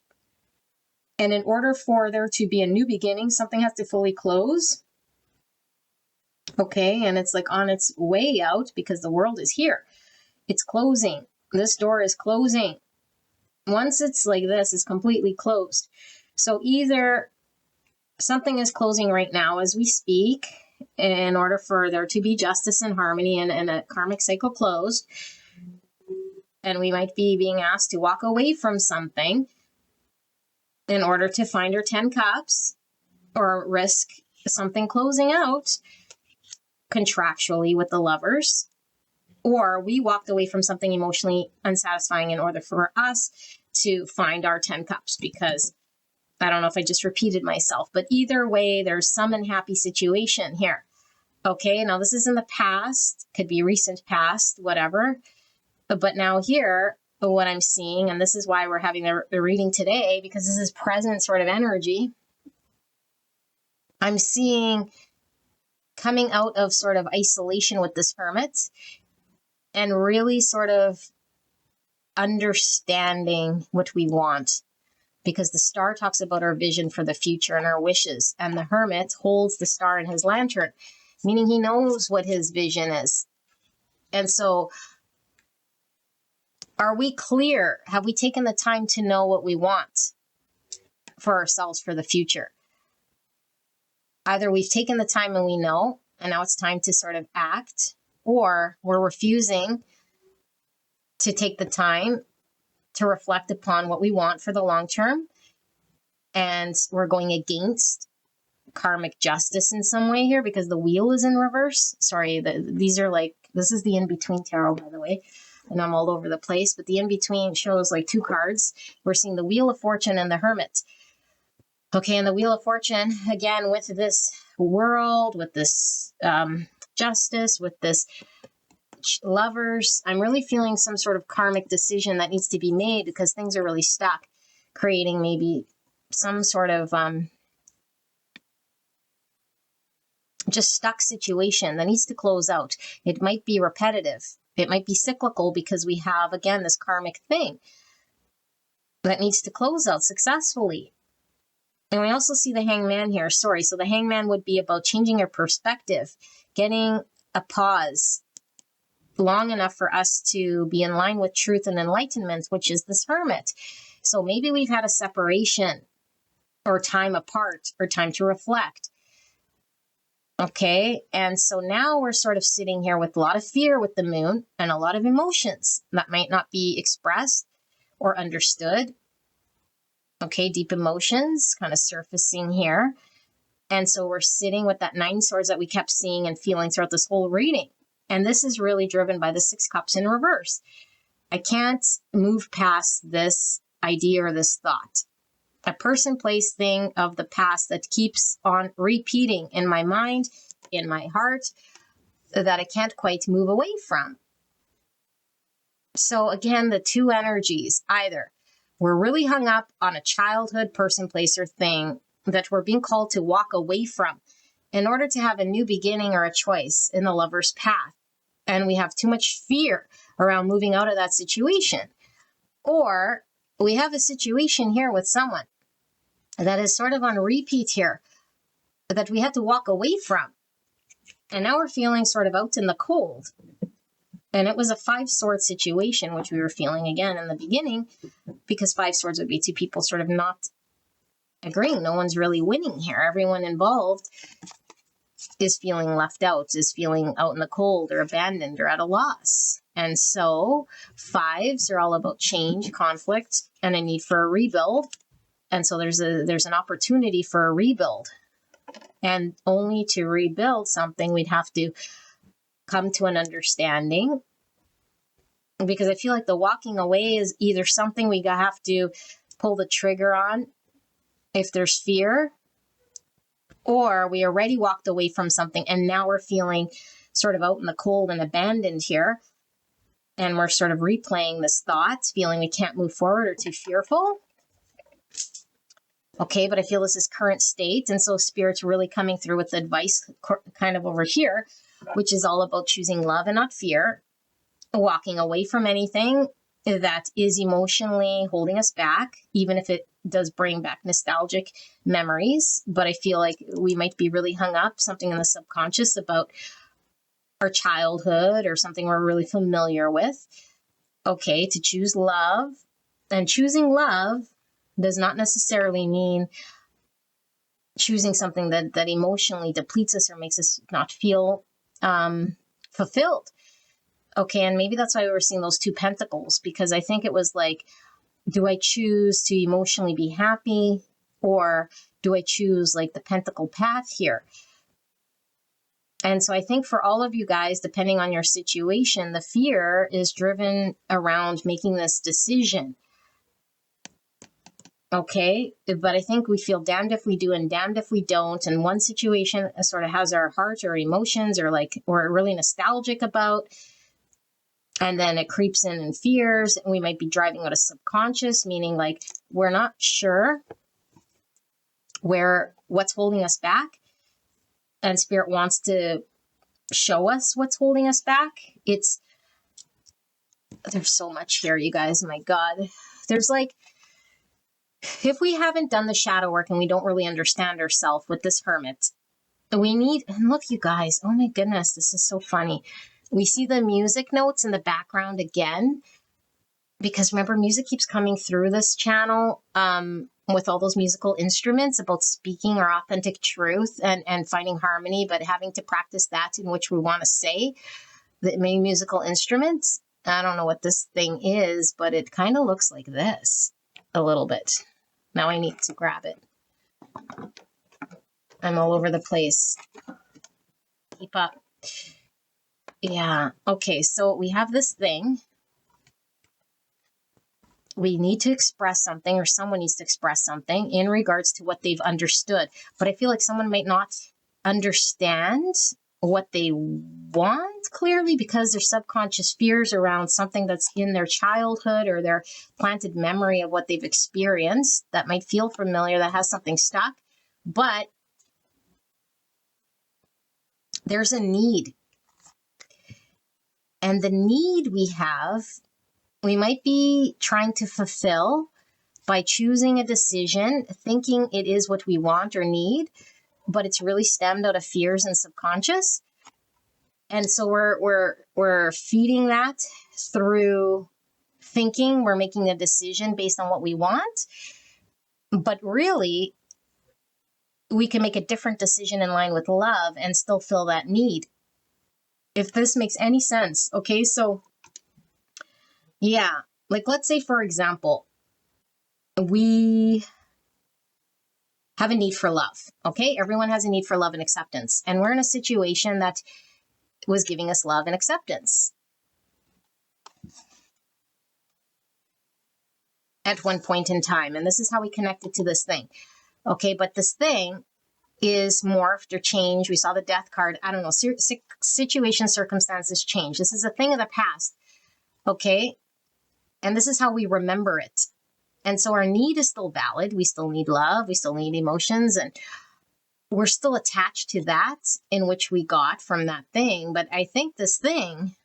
And in order for there to be a new beginning, something has to fully close. Okay, and it's like on its way out because the world is here. It's closing. This door is closing. Once it's like this, it's completely closed. So either something is closing right now as we speak in order for there to be justice and harmony and a karmic cycle closed. And we might be being asked to walk away from something in order to find our 10 cups, or risk something closing out contractually with the lovers, or we walked away from something emotionally unsatisfying in order for us to find our 10 cups, because I don't know if I just repeated myself, but either way, there's some unhappy situation here. Okay, now this is in the past, could be recent past, whatever. But now here, what I'm seeing, and this is why we're having the reading today, because this is present sort of energy. I'm seeing coming out of sort of isolation with this hermit and really sort of understanding what we want, because the star talks about our vision for the future and our wishes, and the hermit holds the star in his lantern, meaning he knows what his vision is. And so are we clear? Have we taken the time to know what we want for ourselves for the future? Either we've taken the time and we know, and now it's time to sort of act, or we're refusing to take the time to reflect upon what we want for the long term, and we're going against karmic justice in some way here because the wheel is in reverse. Sorry, these are like, this is the in-between tarot, by the way, and I'm all over the place, but the in-between shows like 2 cards. We're seeing the Wheel of Fortune and the Hermit. Okay, and the Wheel of Fortune, again, with this world, with this justice, with this lovers, I'm really feeling some sort of karmic decision that needs to be made because things are really stuck, creating maybe some sort of just stuck situation that needs to close out. It might be repetitive. It might be cyclical because we have, again, this karmic thing that needs to close out successfully. And we also see the Hangman here. Sorry. So the Hangman would be about changing your perspective, getting a pause long enough for us to be in line with truth and enlightenment, which is this Hermit. So maybe we've had a separation or time apart or time to reflect. Okay. And so now we're sort of sitting here with a lot of fear with the moon and a lot of emotions that might not be expressed or understood. Okay, deep emotions kind of surfacing here. And so we're sitting with that 9 swords that we kept seeing and feeling throughout this whole reading. And this is really driven by the 6 cups in reverse. I can't move past this idea or this thought. A person, place, thing of the past that keeps on repeating in my mind, in my heart, that I can't quite move away from. So again, the 2 energies, either we're really hung up on a childhood person, place, or thing that we're being called to walk away from in order to have a new beginning or a choice in the lover's path. And we have too much fear around moving out of that situation. Or we have a situation here with someone that is sort of on repeat here that we had to walk away from. And now we're feeling sort of out in the cold. And it was a 5 sword situation, which we were feeling again in the beginning, because 5 swords would be 2 people sort of not agreeing. No one's really winning here. Everyone involved is feeling left out, is feeling out in the cold or abandoned or at a loss. And so 5s are all about change, conflict, and a need for a rebuild. And so there's an opportunity for a rebuild. And only to rebuild something, we'd have to come to an understanding. Because I feel like the walking away is either something we have to pull the trigger on if there's fear, or we already walked away from something and now we're feeling sort of out in the cold and abandoned here. And we're sort of replaying this thought, feeling we can't move forward or too fearful. Okay, but I feel this is current state. And so Spirit's really coming through with advice kind of over here, which is all about choosing love and not fear, walking away from anything that is emotionally holding us back, even if it does bring back nostalgic memories. But I feel like we might be really hung up, something in the subconscious about our childhood or something we're really familiar with. Okay, to choose love. And choosing love does not necessarily mean choosing something that emotionally depletes us or makes us not feel fulfilled. Okay, and maybe that's why we were seeing those 2 pentacles, because I think it was like, do I choose to emotionally be happy, or do I choose like the pentacle path here? And so I think for all of you guys, depending on your situation, the fear is driven around making this decision. Okay, but I think we feel damned if we do and damned if we don't. And one situation sort of has our heart or emotions or like we're really nostalgic about. And then it creeps in fears. And we might be driving out of subconscious, meaning like we're not sure what's holding us back. And Spirit wants to show us what's holding us back. There's so much here, you guys. My God. There's like, if we haven't done the shadow work and we don't really understand ourselves with this hermit, and look, you guys, oh my goodness, this is so funny. We see the music notes in the background again, because remember, music keeps coming through this channel with all those musical instruments about speaking our authentic truth and finding harmony, but having to practice that in which we want to say the main musical instruments. I don't know what this thing is, but it kind of looks like this a little bit. Now I need to grab it. I'm all over the place. Keep up. Yeah. Okay. So we have this thing. We need to express something, or someone needs to express something in regards to what they've understood. But I feel like someone might not understand what they want clearly because their subconscious fears around something that's in their childhood or their planted memory of what they've experienced that might feel familiar, that has something stuck. But there's a need. And the need we might be trying to fulfill by choosing a decision, thinking it is what we want or need, but it's really stemmed out of fears and subconscious. And so we're feeding that through thinking we're making a decision based on what we want. But really, we can make a different decision in line with love and still fill that need. If this makes any sense. Okay, so yeah, like let's say, for example, we have a need for love. Okay, everyone has a need for love and acceptance. And we're in a situation that was giving us love and acceptance at one point in time. And this is how we connected to this thing. Okay, but this thing is morphed or changed. We saw the death card. I don't know, situation, circumstances change. This is a thing of the past. Okay, and this is how we remember it. And so our need is still valid. We still need love. We still need emotions. And we're still attached to that in which we got from that thing. But I think this thing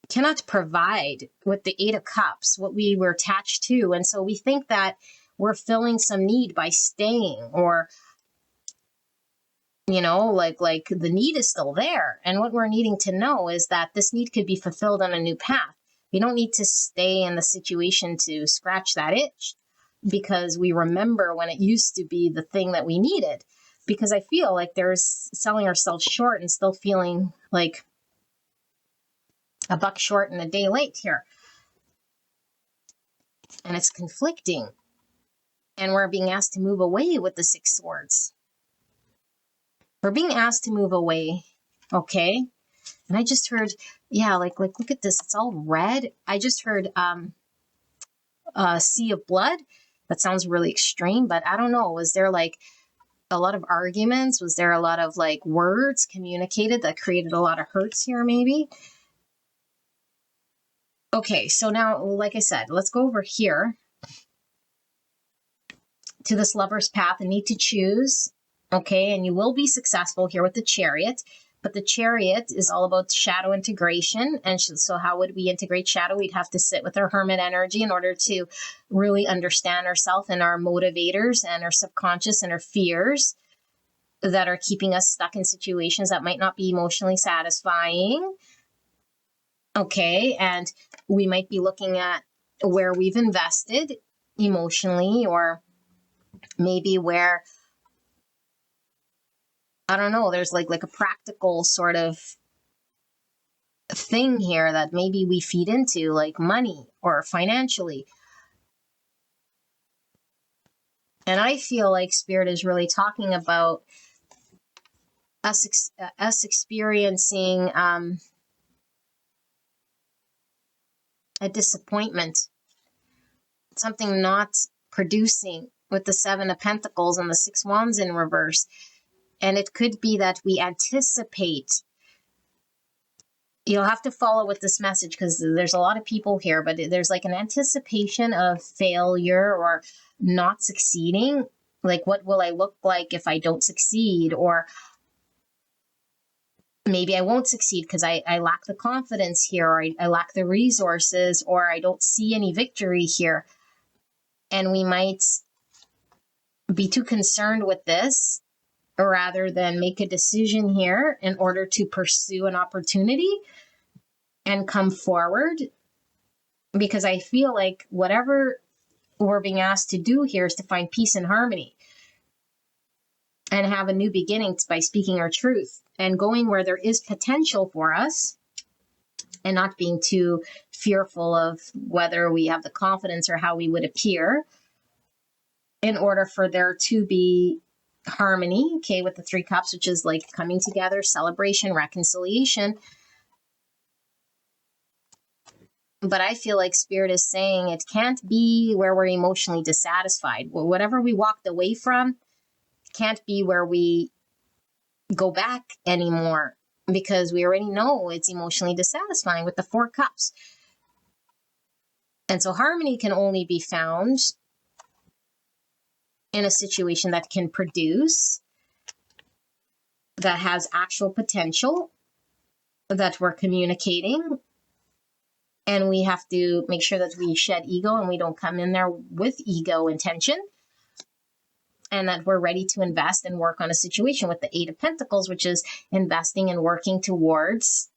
cannot provide with the Eight of Cups what we were attached to. And so we think that we're filling some need by staying, or, you know, like the need is still there. And what we're needing to know is that this need could be fulfilled on a new path. We don't need to stay in the situation to scratch that itch, because we remember when it used to be the thing that we needed. Because I feel like there's selling ourselves short and still feeling like a buck short and a day late here. And it's conflicting. And we're being asked to move away with the Six Swords. We're being asked to move away. Okay. And I just heard, yeah, like look at this. It's all red. I just heard sea of blood. That sounds really extreme, but I don't know. Was there like a lot of arguments? Was there a lot of like words communicated that created a lot of hurts here, maybe? Okay, so now, like I said, let's go over here to this lover's path and need to choose. Okay, and you will be successful here with the Chariot. But the Chariot is all about shadow integration. And so how would we integrate shadow? We'd have to sit with our Hermit energy in order to really understand ourselves and our motivators and our subconscious and our fears that are keeping us stuck in situations that might not be emotionally satisfying. Okay, and we might be looking at where we've invested emotionally, or maybe where, I don't know, there's like a practical sort of thing here that maybe we feed into, like money or financially. And I feel like Spirit is really talking about us experiencing a disappointment, something not producing with the Seven of Pentacles and the Six Wands in reverse. And it could be that we anticipate. You'll have to follow with this message because there's a lot of people here, but there's like an anticipation of failure or not succeeding. Like, what will I look like if I don't succeed? Or maybe I won't succeed because I lack the confidence here, or I lack the resources, or I don't see any victory here. And we might be too concerned with this rather than make a decision here in order to pursue an opportunity and come forward. Because I feel like whatever we're being asked to do here is to find peace and harmony and have a new beginning by speaking our truth and going where there is potential for us, and not being too fearful of whether we have the confidence or how we would appear, in order for there to be harmony, okay, with the Three Cups, which is like coming together, celebration, reconciliation. But I feel like Spirit is saying it can't be where we're emotionally dissatisfied. Whatever we walked away from can't be where we go back anymore, because we already know it's emotionally dissatisfying with the Four Cups. And so harmony can only be found in a situation that can produce, that has actual potential, that we're communicating. And we have to make sure that we shed ego and we don't come in there with ego intention, and that we're ready to invest and work on a situation with the Eight of Pentacles, which is investing and working towards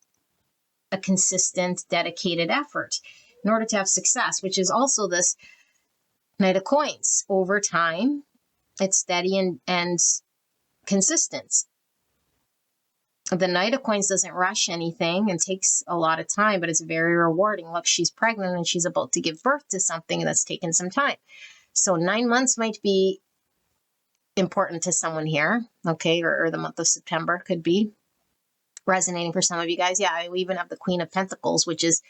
a consistent, dedicated effort in order to have success, which is also this Knight of Coins. Over time, it's steady and consistent. The Knight of Coins doesn't rush anything and takes a lot of time, but it's very rewarding. Look, she's pregnant and she's about to give birth to something that's taken some time. So 9 months might be important to someone here, okay, or the month of September could be resonating for some of you guys. Yeah, we even have the Queen of Pentacles, which is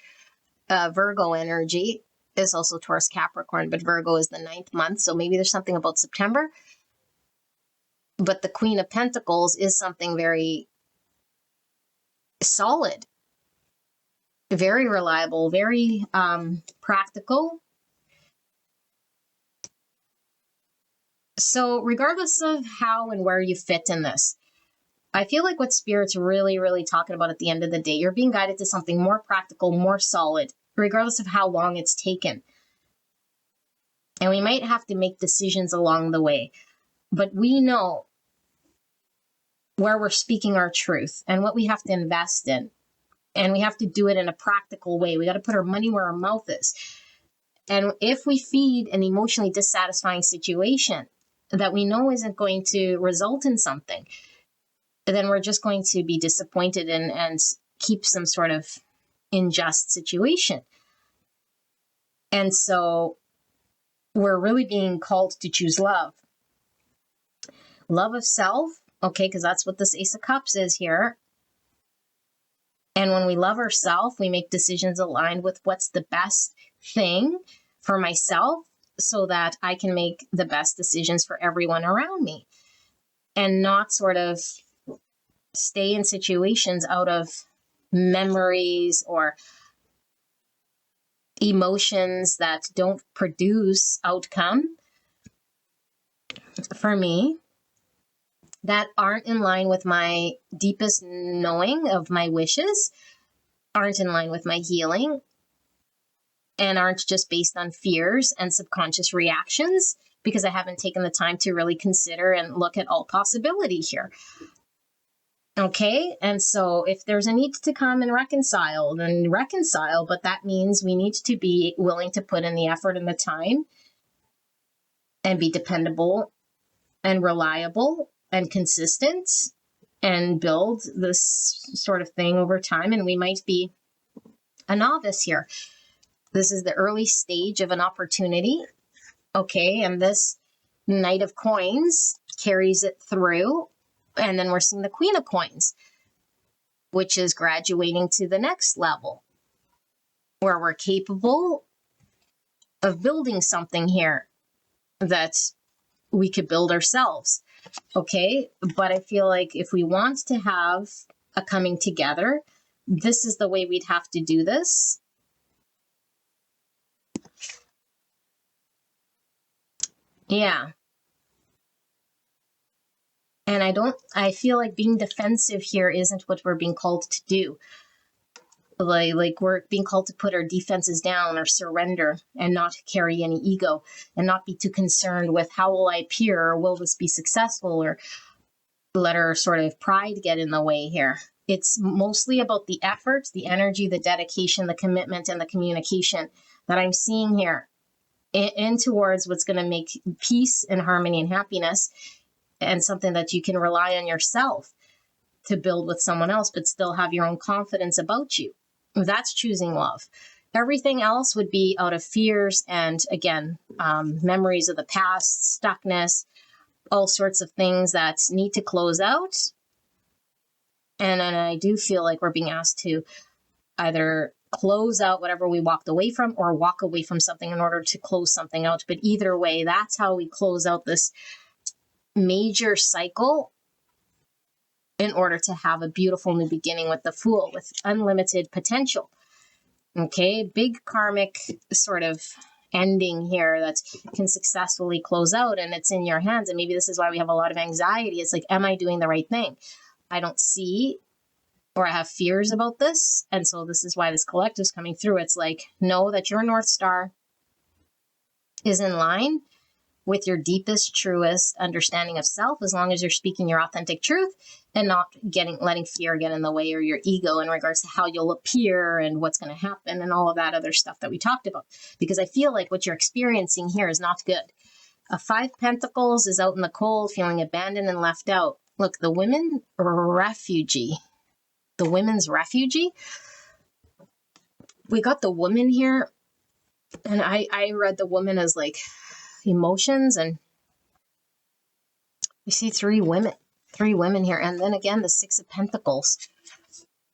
Virgo energy. Is also Taurus, Capricorn, but Virgo is the 9th month. So maybe there's something about September. But the Queen of Pentacles is something very solid, very reliable, very practical, So regardless of how and where you fit in this, I feel like what Spirit's really, really talking about at the end of the day, you're being guided to something more practical, more solid, regardless of how long it's taken. And we might have to make decisions along the way, but we know where we're speaking our truth and what we have to invest in. And we have to do it in a practical way. We got to put our money where our mouth is. And if we feed an emotionally dissatisfying situation that we know isn't going to result in something, then we're just going to be disappointed and keep some sort of unjust situation. And so we're really being called to choose love. Love of self, okay, because that's what this Ace of Cups is here. And when we love ourselves, we make decisions aligned with what's the best thing for myself so that I can make the best decisions for everyone around me and not sort of stay in situations out of memories or emotions that don't produce outcome for me, that aren't in line with my deepest knowing of my wishes, aren't in line with my healing, and aren't just based on fears and subconscious reactions because I haven't taken the time to really consider and look at all possibility here. Okay, and so if there's a need to come and reconcile, then reconcile, but that means we need to be willing to put in the effort and the time and be dependable and reliable and consistent and build this sort of thing over time. And we might be a novice here. This is the early stage of an opportunity. Okay, and this Knight of Coins carries it through. And then we're seeing the Queen of Coins, which is graduating to the next level where we're capable of building something here that we could build ourselves. Okay, but I feel like if we want to have a coming together, this is the way we'd have to do this. Yeah. And I feel like being defensive here isn't what we're being called to do. Like we're being called to put our defenses down or surrender and not carry any ego and not be too concerned with how will I appear or will this be successful or let our sort of pride get in the way here. It's mostly about the effort, the energy, the dedication, the commitment, and the communication that I'm seeing here in towards what's going to make peace and harmony and happiness and something that you can rely on yourself to build with someone else, but still have your own confidence about you. That's choosing love. Everything else would be out of fears and, again, memories of the past, stuckness, all sorts of things that need to close out. And I do feel like we're being asked to either close out whatever we walked away from or walk away from something in order to close something out. But either way, that's how we close out this major cycle in order to have a beautiful new beginning with the Fool, with unlimited potential. Okay, big karmic sort of ending here that can successfully close out, and it's in your hands. And maybe this is why we have a lot of anxiety. It's like, am I doing the right thing? I don't see, or I have fears about this. And so this is why this collective is coming through. It's like, know that your North Star is in line with your deepest, truest understanding of self, as long as you're speaking your authentic truth and not letting fear get in the way or your ego in regards to how you'll appear and what's going to happen and all of that other stuff that we talked about. Because I feel like what you're experiencing here is not good. A 5 Pentacles is out in the cold, feeling abandoned and left out. Look, the women refugee. The women's refugee. We got the woman here. And I read the woman as like emotions, and we see three women here. And then again, the 6 of Pentacles.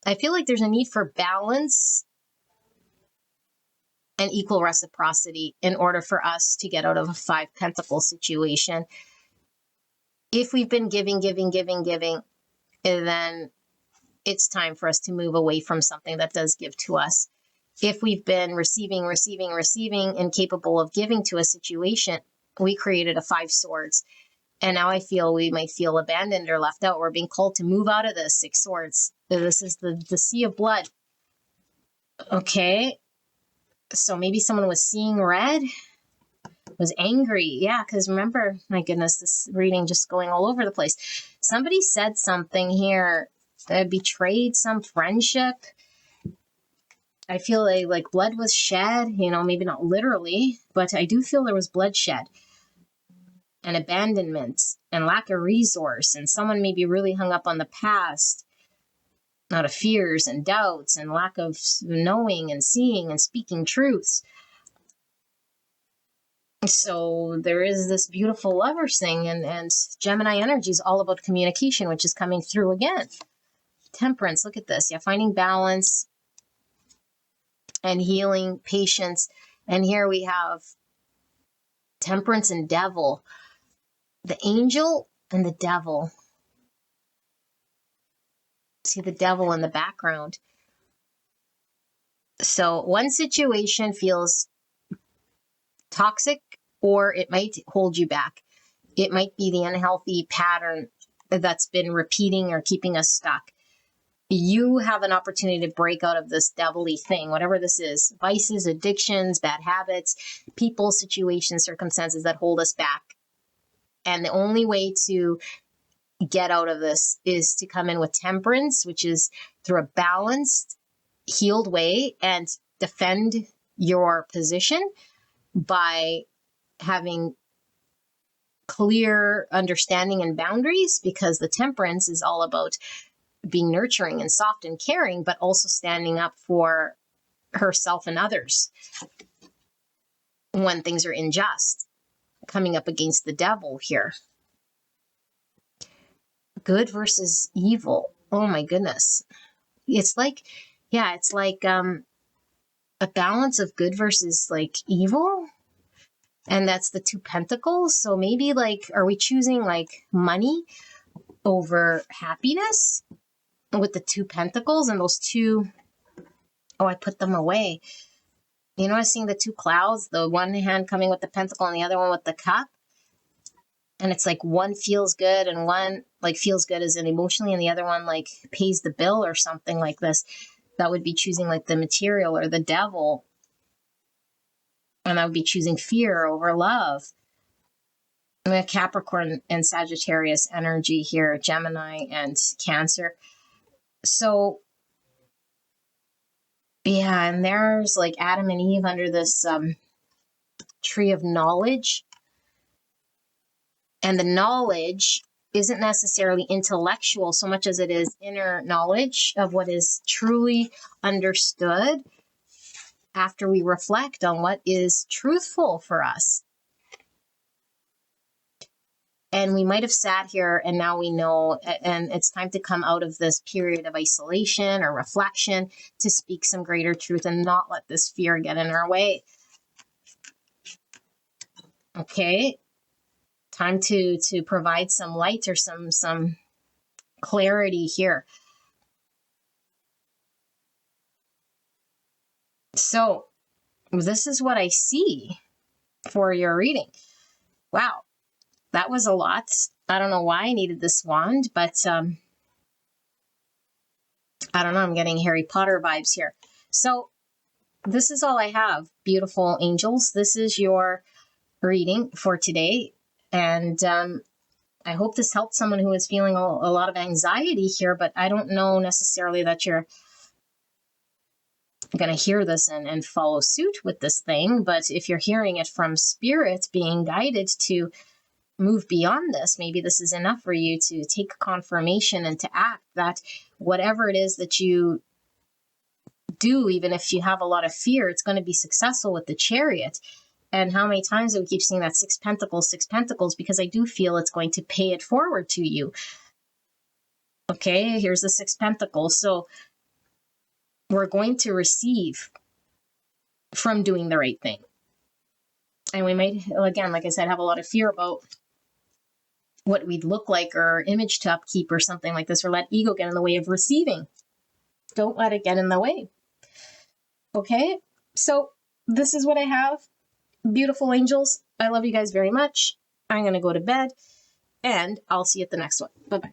I feel like there's a need for balance and equal reciprocity in order for us to get out of a 5 Pentacles situation. If we've been giving, then it's time for us to move away from something that does give to us. If we've been receiving, incapable of giving to a situation, we created a 5 swords. And now I feel we might feel abandoned or left out. We're being called to move out of the 6 swords. This is the sea of blood. Okay. So maybe someone was seeing red, was angry. Yeah, because remember, my goodness, this reading just going all over the place. Somebody said something here that betrayed some friendship. I feel like blood was shed, maybe not literally, but I do feel there was bloodshed and abandonment and lack of resource. And someone may be really hung up on the past, out of fears and doubts and lack of knowing and seeing and speaking truths. So there is this beautiful lovers thing, and Gemini energy is all about communication, which is coming through again. Temperance, look at this. Yeah, finding balance and healing, patience. And here we have temperance and devil. The angel and the devil. See the devil in the background. So one situation feels toxic, or it might hold you back. It might be the unhealthy pattern that's been repeating or keeping us stuck. You have an opportunity to break out of this devilly thing, whatever this is, vices, addictions, bad habits, people, situations, circumstances that hold us back. And the only way to get out of this is to come in with temperance, which is through a balanced, healed way, and defend your position by having clear understanding and boundaries, because the temperance is all about being nurturing and soft and caring, but also standing up for herself and others when things are unjust, coming up against the devil here. Good versus evil. Oh my goodness. It's like a balance of good versus like evil. And that's the 2 pentacles. So maybe are we choosing money over happiness with the 2 pentacles and those 2? Oh, I put them away. I was seeing the 2 clouds, the one hand coming with the pentacle and the other one with the cup. And it's one feels good and one feels good as in emotionally, and the other one pays the bill or something like this. That would be choosing the material or the devil. And I would be choosing fear over love. I'm a Capricorn and Sagittarius energy here, Gemini and Cancer. So, yeah, and there's Adam and Eve under this tree of knowledge. And the knowledge isn't necessarily intellectual so much as it is inner knowledge of what is truly understood after we reflect on what is truthful for us. And we might have sat here and now we know, and it's time to come out of this period of isolation or reflection to speak some greater truth and not let this fear get in our way. Okay. Time to provide some light or some clarity here. So this is what I see for your reading. Wow, that was a lot. I don't know why I needed this wand, but I don't know. I'm getting Harry Potter vibes here. So this is all I have, beautiful angels. This is your reading for today. And I hope this helped someone who is feeling a lot of anxiety here, but I don't know necessarily that you're going to hear this and follow suit with this thing. But if you're hearing it from spirit, being guided to move beyond this, maybe this is enough for you to take confirmation and to act that whatever it is that you do, even if you have a lot of fear, it's going to be successful with the Chariot. And how many times do we keep seeing that 6 pentacles, because I do feel it's going to pay it forward to you. Okay, here's the 6 pentacles. So we're going to receive from doing the right thing. And we might, again, like I said, have a lot of fear about what we'd look like or image to upkeep or something like this, or let ego get in the way of receiving. Don't let it get in the way. Okay, so this is what I have. Beautiful angels. I love you guys very much. I'm going to go to bed, and I'll see you at the next one. Bye-bye.